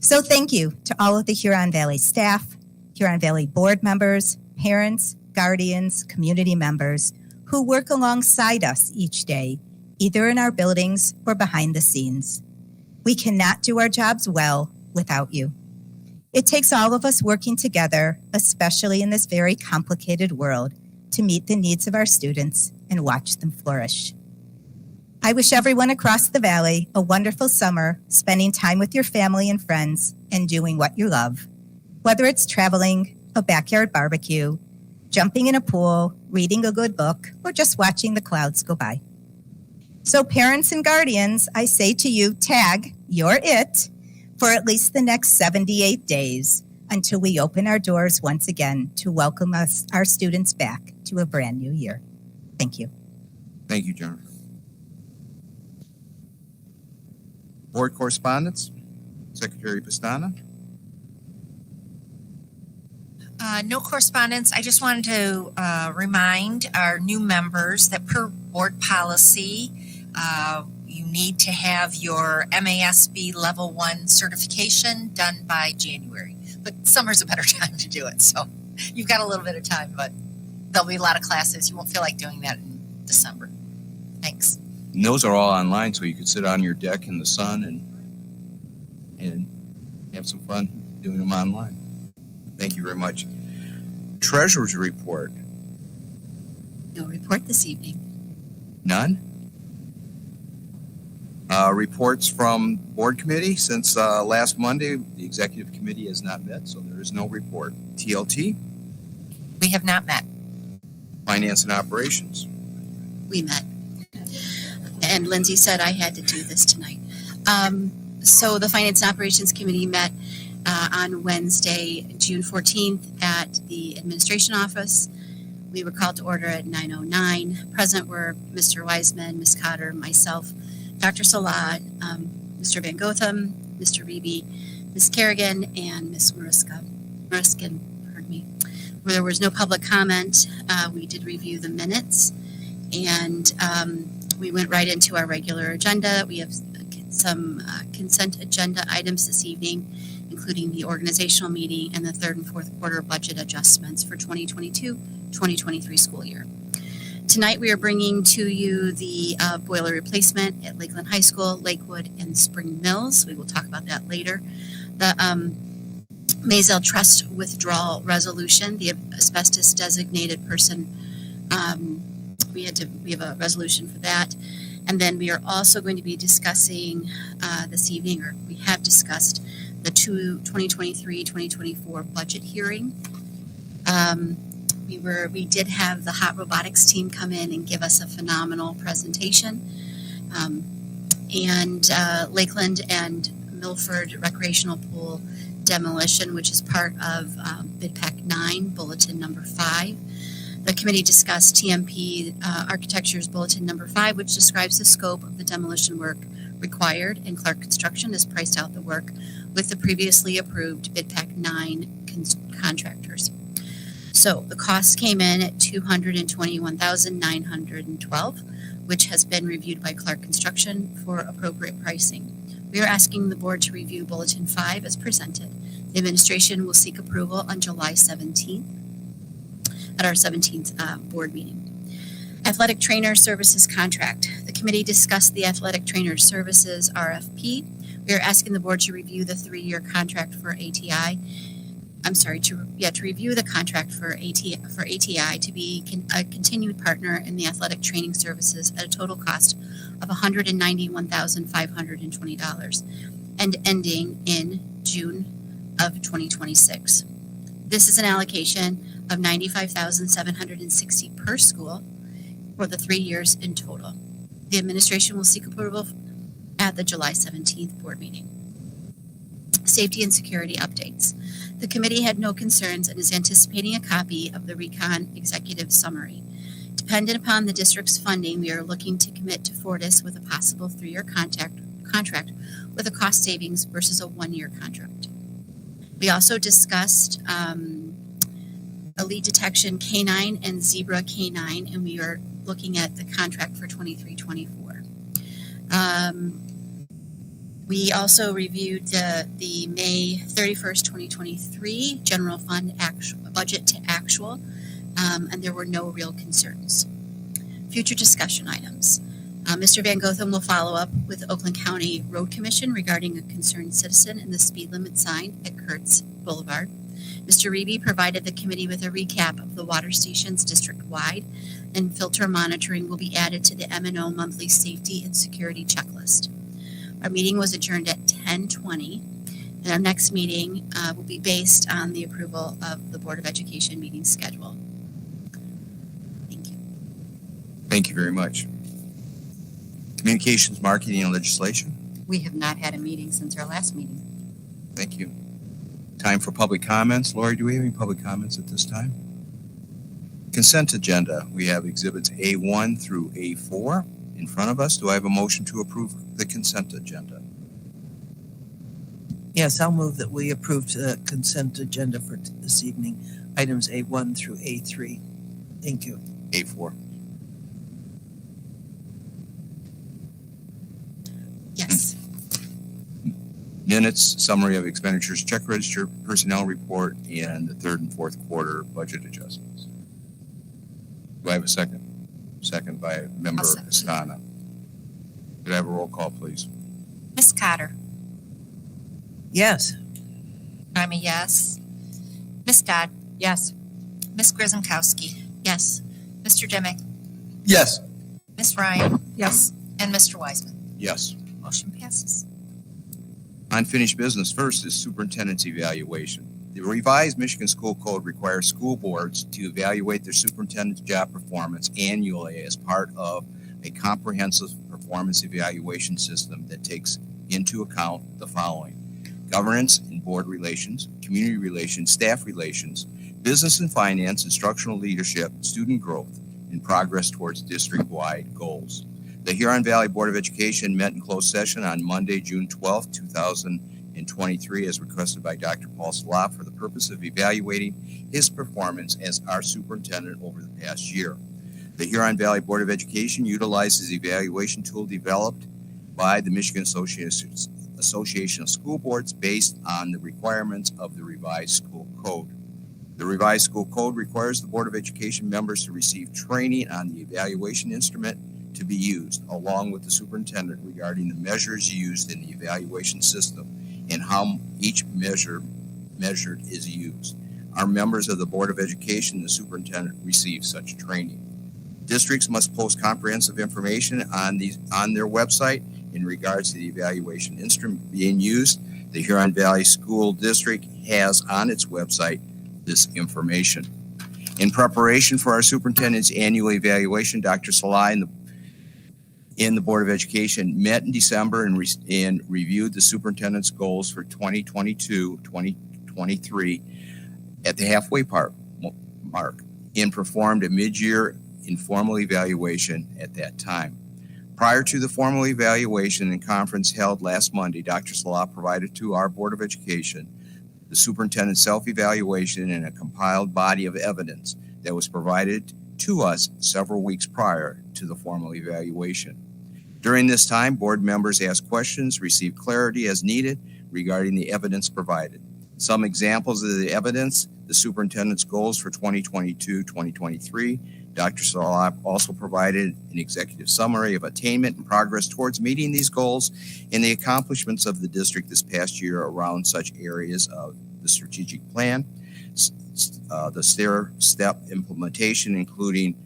So thank you to all of the Huron Valley staff, Huron Valley board members, parents, guardians, community members who work alongside us each day, either in our buildings or behind the scenes. We cannot do our jobs well without you. It takes all of us working together, especially in this very complicated world, to meet the needs of our students and watch them flourish. I wish everyone across the Valley a wonderful summer, spending time with your family and friends and doing what you love, whether it's traveling, a backyard barbecue, jumping in a pool, reading a good book, or just watching the clouds go by. So parents and guardians, I say to you, tag, you're it, for at least the next 78 days until we open our doors once again to welcome our students back to a brand new year. Thank you. Thank you, Jennifer. Board correspondence, Secretary Pastana. No correspondence. I just wanted to remind our new members that per board policy, you need to have your MASB Level 1 certification done by January. But summer's a better time to do it, so you've got a little bit of time, but there'll be a lot of classes. You won't feel like doing that in December. Thanks. And those are all online, so you could sit on your deck in the sun and have some fun doing them online. Thank you very much. Treasurer's report. No report this evening. None. Reports from board committee. Since last Monday, the executive committee has not met, so there is no report. TLT. We have not met. Finance and operations. We met. And Lindsay said I had to do this tonight. So the Finance and Operations Committee met on Wednesday, June 14th at the administration office. We were called to order at 9:09. Present were Mr. Wiseman, Ms. Cotter, myself, Dr. Salah, Mr. Van Gotham, Mr. Reeby, Ms. Kerrigan, and Ms. Mariskin, pardon me. Where there was no public comment, we did review the minutes, and we went right into our regular agenda. We have some consent agenda items this evening, including the organizational meeting and the third and fourth quarter budget adjustments for 2022-2023 school year. Tonight we are bringing to you the boiler replacement at Lakeland High School, Lakewood, and Spring Mills. We will talk about that later. The Maisel Trust withdrawal resolution, the asbestos designated person, we have a resolution for that. And then we are also going to be discussing this evening, or we have discussed, the 2023-2024 budget hearing. We did have the Hot Robotics team come in and give us a phenomenal presentation. And Lakeland and Milford Recreational Pool demolition, which is part of Bid Pack 9, Bulletin number 5. The committee discussed TMP Architecture's Bulletin Number 5, which describes the scope of the demolition work required, and Clark Construction has priced out the work with the previously approved Bid Pack 9 contractors. So the cost came in at $221,912, which has been reviewed by Clark Construction for appropriate pricing. We are asking the board to review Bulletin 5 as presented. The administration will seek approval on July 17th at our 17th board meeting. Athletic Trainer Services Contract. The committee discussed the Athletic Trainer Services RFP. We are asking the board to review the 3-year contract for ATI. To review the contract for ATI to be a continued partner in the athletic training services at a total cost of $191,520 and ending in June of 2026. This is an allocation of $95,760 per school for the 3 years in total. The administration will seek approval at the July 17th board meeting. Safety and security updates. The committee had no concerns and is anticipating a copy of the Recon Executive Summary. Dependent upon the district's funding, we are looking to commit to Fortis with a possible 3-year contract with a cost savings versus a 1-year contract. We also discussed Elite Detection K9 and Zebra K9, and we are looking at the contract for 23-24. We also reviewed the May 31st, 2023 general fund budget to actual, and there were no real concerns. Future discussion items. Mr. Van Gotham will follow up with Oakland County Road Commission regarding a concerned citizen in the speed limit sign at Kurtz Boulevard. Mr. Reeby provided the committee with a recap of the water stations district-wide, and filter monitoring will be added to the M&O monthly safety and security checklist. Our meeting was adjourned at 10:20, and our next meeting will be based on the approval of the Board of Education meeting schedule. Thank you. Thank you very much. Communications, marketing, and legislation. We have not had a meeting since our last meeting. Thank you. Time for public comments. Lori, do we have any public comments at this time? Consent agenda. We have exhibits A1 through A4 in front of us. Do I have a motion to approve the consent agenda? Yes, I'll move that we approve the consent agenda for this evening, items A1 through A3. Thank you. A4. Yes. Minutes, summary of expenditures, check register, personnel report, and the 3rd and 4th quarter budget adjustments. Do I have a second? Second by member Pestana. Could I have a roll call, please? Ms. Cotter. Yes. I'm a yes. Ms. Dodd. Yes. Ms. Grzymkowski. Yes. Mr. Dimick. Yes. Ms. Ryan. Yes. And Mr. Wiseman. Yes. Motion passes. Unfinished business first is superintendent's evaluation. The revised Michigan School Code requires school boards to evaluate their superintendent's job performance annually as part of a comprehensive performance evaluation system that takes into account the following: governance and board relations, community relations, staff relations, business and finance, instructional leadership, student growth, and progress towards district-wide goals. The Huron Valley Board of Education met in closed session on Monday, June 12, 2023, as requested by Dr. Paul Salah for the purpose of evaluating his performance as our superintendent over the past year. The Huron Valley Board of Education utilizes the evaluation tool developed by the Michigan Association of School Boards based on the requirements of the revised school code. The revised school code requires the Board of Education members to receive training on the evaluation instrument to be used, along with the superintendent regarding the measures used in the evaluation system and how each measured is used. Our members of the Board of Education and the superintendent receive such training. Districts must post comprehensive information on their website in regards to the evaluation instrument being used. The Huron Valley School District has on its website this information. In preparation for our superintendent's annual evaluation, Dr. Salah and the Board of Education met in December and reviewed the superintendent's goals for 2022-2023 at the halfway mark. and performed a mid-year informal evaluation at that time. Prior to the formal evaluation and conference held last Monday, Dr. Salah provided to our Board of Education the superintendent's self-evaluation and a compiled body of evidence that was provided to us several weeks prior to the formal evaluation. During this time, board members asked questions, received clarity as needed regarding the evidence provided. Some examples of the evidence: the superintendent's goals for 2022-2023. Dr. Salah also provided an executive summary of attainment and progress towards meeting these goals and the accomplishments of the district this past year around such areas of the strategic plan, the stair-step implementation, including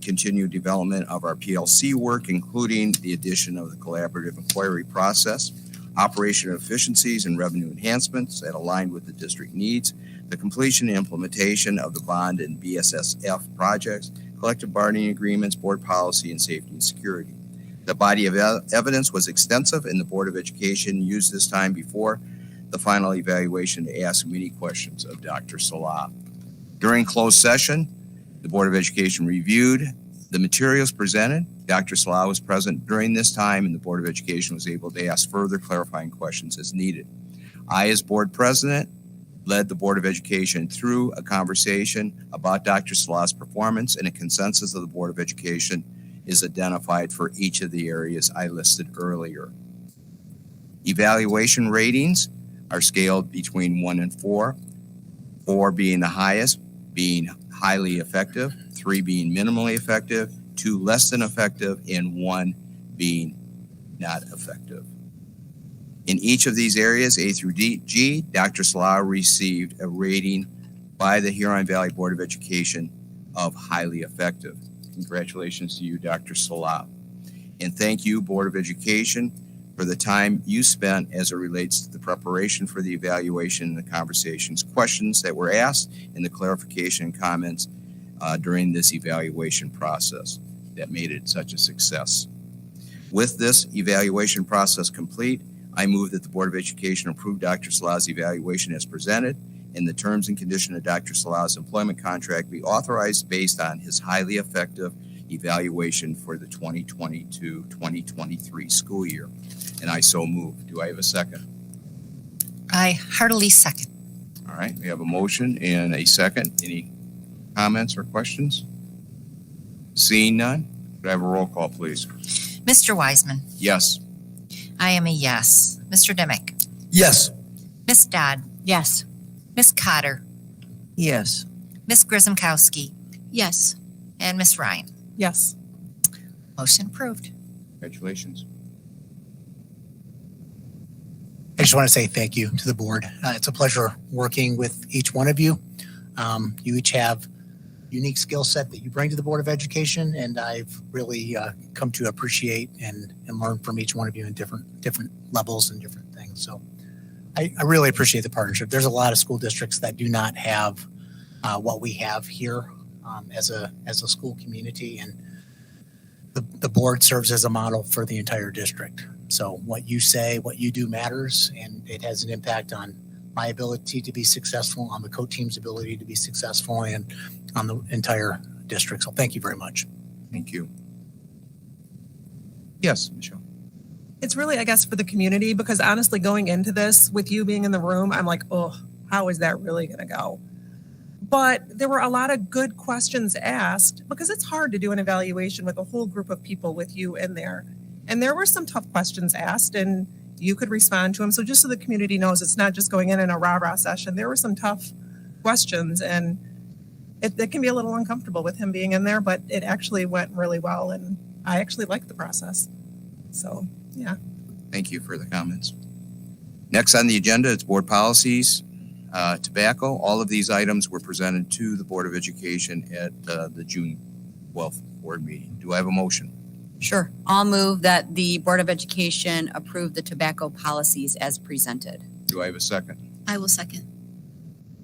continued development of our PLC work, including the addition of the collaborative inquiry process, operational efficiencies and revenue enhancements that aligned with the district needs, the completion and implementation of the bond and BSSF projects, collective bargaining agreements, board policy, and safety and security. The body of evidence was extensive, and the Board of Education used this time before the final evaluation to ask many questions of Dr. Salah. During closed session, the Board of Education reviewed the materials presented. Dr. Salah was present during this time, and the Board of Education was able to ask further clarifying questions as needed. I, as board president, led the Board of Education through a conversation about Dr. Salah's performance, and a consensus of the Board of Education is identified for each of the areas I listed earlier. Evaluation ratings are scaled between 1 and 4, 4 being the highest, being highly effective, 3 being minimally effective, 2 less than effective, and 1 being not effective. In each of these areas, A through G, Dr. Salah received a rating by the Huron Valley Board of Education of highly effective. Congratulations to you, Dr. Salah. And thank you, Board of Education, for the time you spent as it relates to the preparation for the evaluation and the conversations, questions that were asked, and the clarification and comments during this evaluation process that made it such a success. With this evaluation process complete, I move that the Board of Education approve Dr. Salah's evaluation as presented, and the terms and conditions of Dr. Salah's employment contract be authorized based on his highly effective evaluation for the 2022-2023 school year. And I so move. Do I have a second? I heartily second. All right, we have a motion and a second. Any comments or questions? Seeing none, could I have a roll call, please? Mr. Wiseman. Yes. I am a yes. Mr. Dimick. Yes. Ms. Dodd. Yes. Ms. Cotter. Yes. Ms. Grisomkowski. Yes. And Ms. Ryan. Yes. Motion approved. Congratulations. I just want to say thank you to the board. It's a pleasure working with each one of you. You each have unique skill set that you bring to the Board of Education, and I've really come to appreciate and learn from each one of you in different levels and different things. So I really appreciate the partnership. There's a lot of school districts that do not have what we have here as a school community, and the board serves as a model for the entire district. So what you say, what you do matters, and it has an impact on my ability to be successful, on the co-team's ability to be successful, and on the entire district. So thank you very much. Thank you. Yes, Michelle. It's really, I guess, for the community, because honestly, going into this with you being in the room, I'm like, oh, how is that really going to go? But there were a lot of good questions asked, because it's hard to do an evaluation with a whole group of people with you in there. And there were some tough questions asked, and you could respond to them. So just so the community knows, it's not just going in a rah-rah session. There were some tough questions, and it can be a little uncomfortable with him being in there, but it actually went really well, and I actually liked the process. So, yeah. Thank you for the comments. Next on the agenda is board policies, tobacco. All of these items were presented to the Board of Education at the June 12th board meeting. Do I have a motion? Sure. I'll move that the Board of Education approve the tobacco policies as presented. Do I have a second? I will second.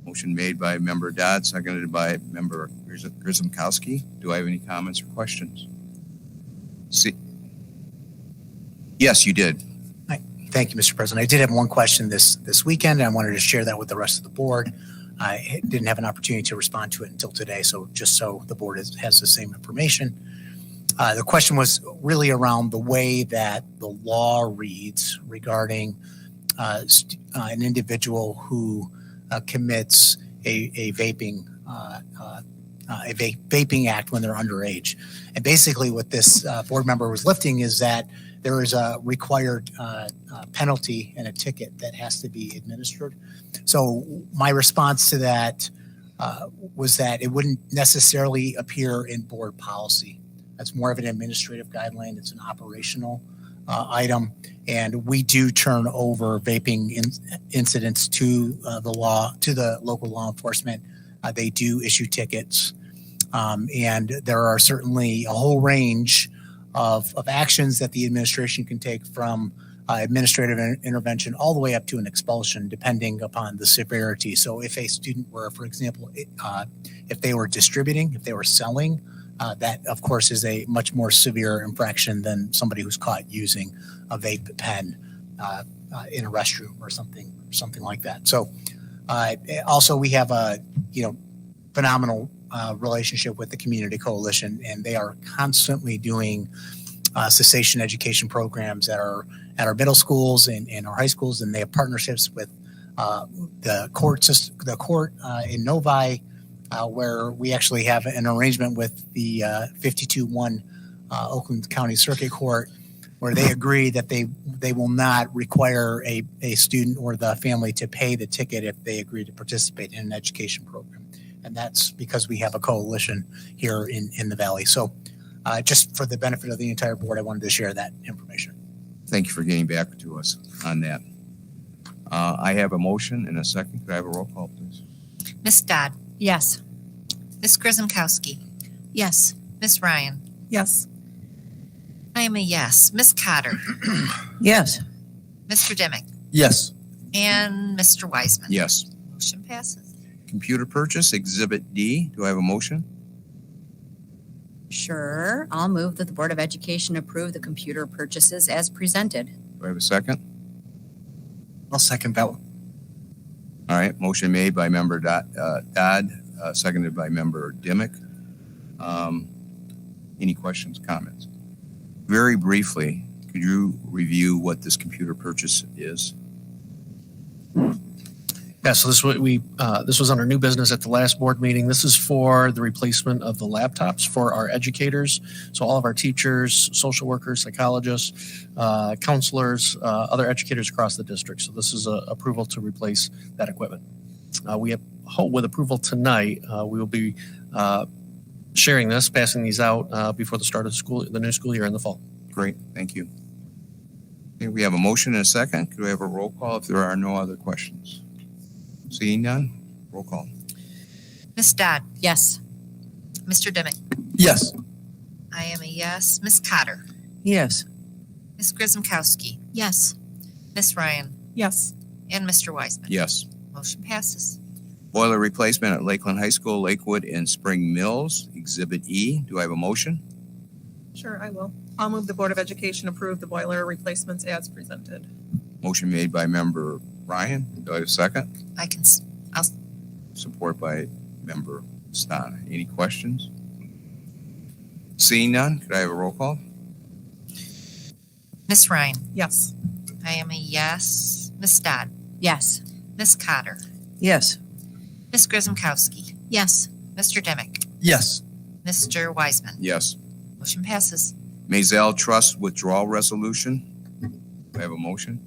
Motion made by Member Dodd, seconded by Member Grisomkowski. Do I have any comments or questions? Yes, you did. Thank you, Mr. President. I did have one question this weekend, and I wanted to share that with the rest of the board. I didn't have an opportunity to respond to it until today. So just so the board has the same information. The question was really around the way that the law reads regarding an individual who commits a vaping act when they're underage. And basically what this board member was lifting is that there is a required penalty and a ticket that has to be administered. So my response to that was that it wouldn't necessarily appear in board policy. That's more of an administrative guideline. It's an operational item. And we do turn over vaping incidents to the local law enforcement. They do issue tickets. And there are certainly a whole range of actions that the administration can take, from administrative intervention all the way up to an expulsion, depending upon the severity. So if a student were, for example, if they were distributing, if they were selling, that of course is a much more severe infraction than somebody who's caught using a vape pen in a restroom or something like that. So also we have a phenomenal relationship with the Community Coalition, and they are constantly doing cessation education programs at our middle schools and our high schools, and they have partnerships with the court in Novi, where we actually have an arrangement with the 52-1 Oakland County Circuit Court, where they agree that they will not require a student or the family to pay the ticket if they agree to participate in an education program. And that's because we have a coalition here in the Valley. So just for the benefit of the entire board, I wanted to share that information. Thank you for getting back to us on that. I have a motion and a second. Could I have a roll call, please? Ms. Dodd, Yes. Ms. Grzymkowski, Yes. Ms. Ryan. Yes. I am a yes. Ms. Cotter, Yes. Mr. Dimick, Yes. and Mr. Wiseman. Yes. Motion passes. Computer purchase, Exhibit D. Do I have a motion? Sure. I'll move that the Board of Education approve the computer purchases as presented. Do I have a second? I'll second that one. All right, motion made by member Dodd, seconded by member Dimick. Any questions, comments? Very briefly, could you review what this computer purchase is? Yeah, so this was under new business at the last board meeting. This is for the replacement of the laptops for our educators. So all of our teachers, social workers, psychologists, counselors, other educators across the district. So this is approval to replace that equipment. We have hope with approval tonight, we will be sharing this, passing these out before the start of the new school year in the fall. Great, thank you. Okay, we have a motion and a second. Could we have a roll call if there are no other questions? Seeing none, roll call. Ms. Dodd, Yes. Mr. Dimick, Yes. I am a yes. Ms. Cotter, Yes. Ms. Grzymkowski, Yes. Ms. Ryan, Yes. and Mr. Wiseman. Yes. Motion passes. Boiler replacement at Lakeland High School, Lakewood, and Spring Mills, Exhibit E. Do I have a motion? Sure, I will. I'll move the Board of Education approve the boiler replacements as presented. Motion made by member Ryan. Do I have a second? I'll Support by member Stana. Any questions? Seeing none, could I have a roll call? Ms. Ryan, Yes. I am a yes. Ms. Dodd, Yes. Ms. Cotter, Yes. Ms. Grzymkowski, Yes. Mr. Dimick, Yes. Mr. Wiseman. Yes. Motion passes. Maisel Trust withdrawal resolution. Do I have a motion?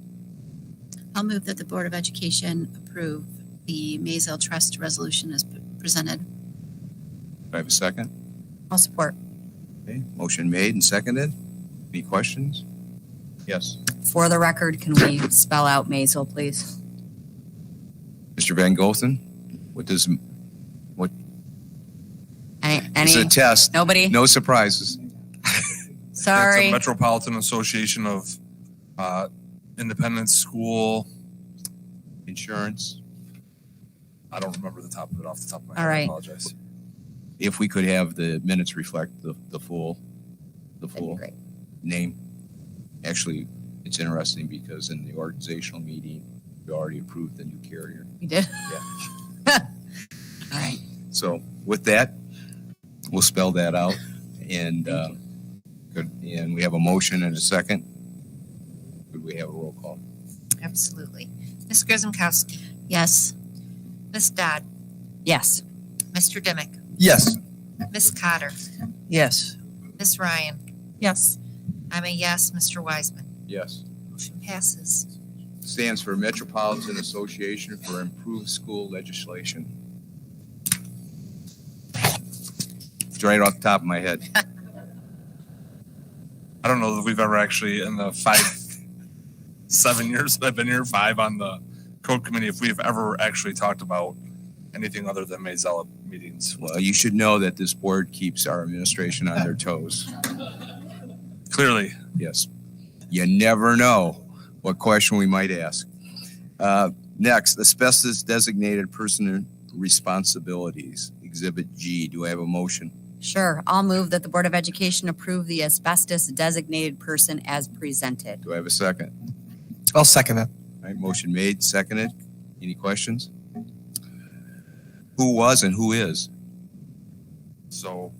I'll move that the Board of Education approve the Maisel Trust resolution as presented. Do I have a second? I'll support. Okay, motion made and seconded. Any questions? Yes. For the record, can we spell out Maisel, please? Mr. Van Gothen, it's a Any? test. Nobody? No surprises. It's Sorry. a Metropolitan Association of Independent School. Insurance. I don't remember the top of it off the top of my head. All right. I apologize. If we could have the minutes reflect the full That'd be great. name. Actually, it's interesting because in the organizational meeting, we already approved the new carrier. You did? Yeah. So with that, we'll spell that out. And good. And we have a motion and a second. Could we have a roll call? Absolutely. Ms. Grzymkowski, Yes. Ms. Dodd, Yes. Mr. Dimick, Yes. Ms. Cotter, Yes. Ms. Ryan. Yes. I'm a yes. Mr. Wiseman. Yes. Motion passes. Stands for Metropolitan Association for Improved School Legislation. It's right off the top of my head. I don't know that we've ever actually, in the 7 years that I've been here, 5 on the code committee, if we've ever actually talked about anything other than Mazella meetings. Well, you should know that this board keeps our administration on their toes. Clearly. Yes. You never know what question we might ask. Next, asbestos designated person responsibilities, Exhibit G. Do I have a motion? Sure. I'll move that the Board of Education approve the asbestos designated person as presented. Do I have a second? I'll second that. All right, motion made, seconded. Any questions? Who was and who is? So,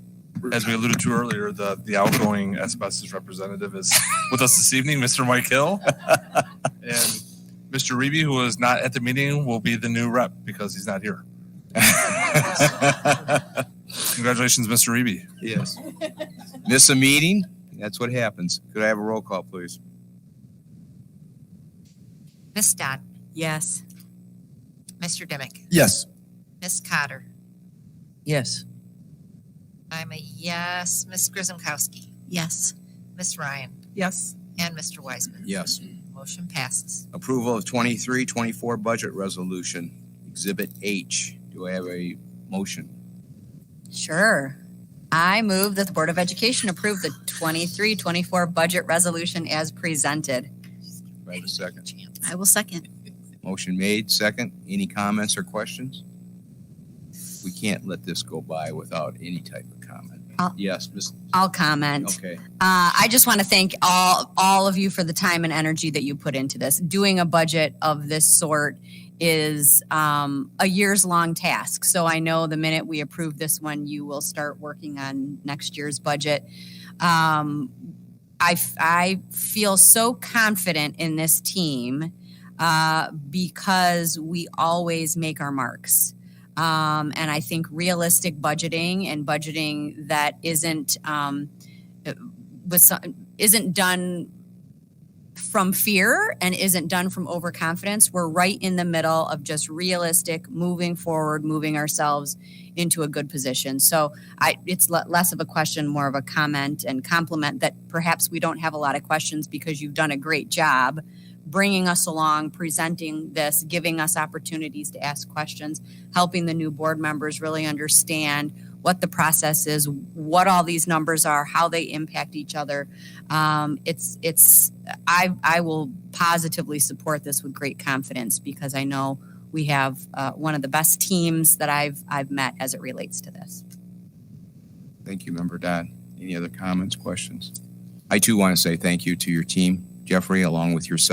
as we alluded to earlier, the outgoing asbestos representative is with us this evening, Mr. Mike Hill. And Mr. Reeby, who was not at the meeting, will be the new rep because he's not here. Congratulations, Mr. Reeby. Yes. Miss a meeting? That's what happens. Could I have a roll call, please? Ms. Dodd, Yes. Mr. Dimick, Yes. Ms. Cotter. Yes. I'm a yes. Ms. Grzymkowski, Yes. Ms. Ryan, Yes. and Mr. Wiseman. Yes. Motion passes. Approval of 23-24 budget resolution, Exhibit H. Do I have a motion? Sure. I move that the Board of Education approve the 23-24 budget resolution as presented. Do I have a second? I will second. Motion made, second. Any comments or questions? We can't let this go by without any type of comment. Yes, Ms. I'll comment. Okay. I just want to thank all of you for the time and energy that you put into this. Doing a budget of this sort is a years-long task. So I know the minute we approve this one, you will start working on next year's budget. I feel so confident in this team because we always make our marks. And I think realistic budgeting and budgeting that isn't done from fear and isn't done from overconfidence. We're right in the middle of just realistic, moving forward, moving ourselves into a good position. So it's less of a question, more of a comment and compliment that perhaps we don't have a lot of questions because you've done a great job bringing us along, presenting this, giving us opportunities to ask questions, helping the new board members really understand what the process is, what all these numbers are, how they impact each other. I will positively support this with great confidence because I know we have one of the best teams that I've met as it relates to this. Thank you, Member Dodd. Any other comments, questions? I too want to say thank you to your team, Jeffrey, along with yourself.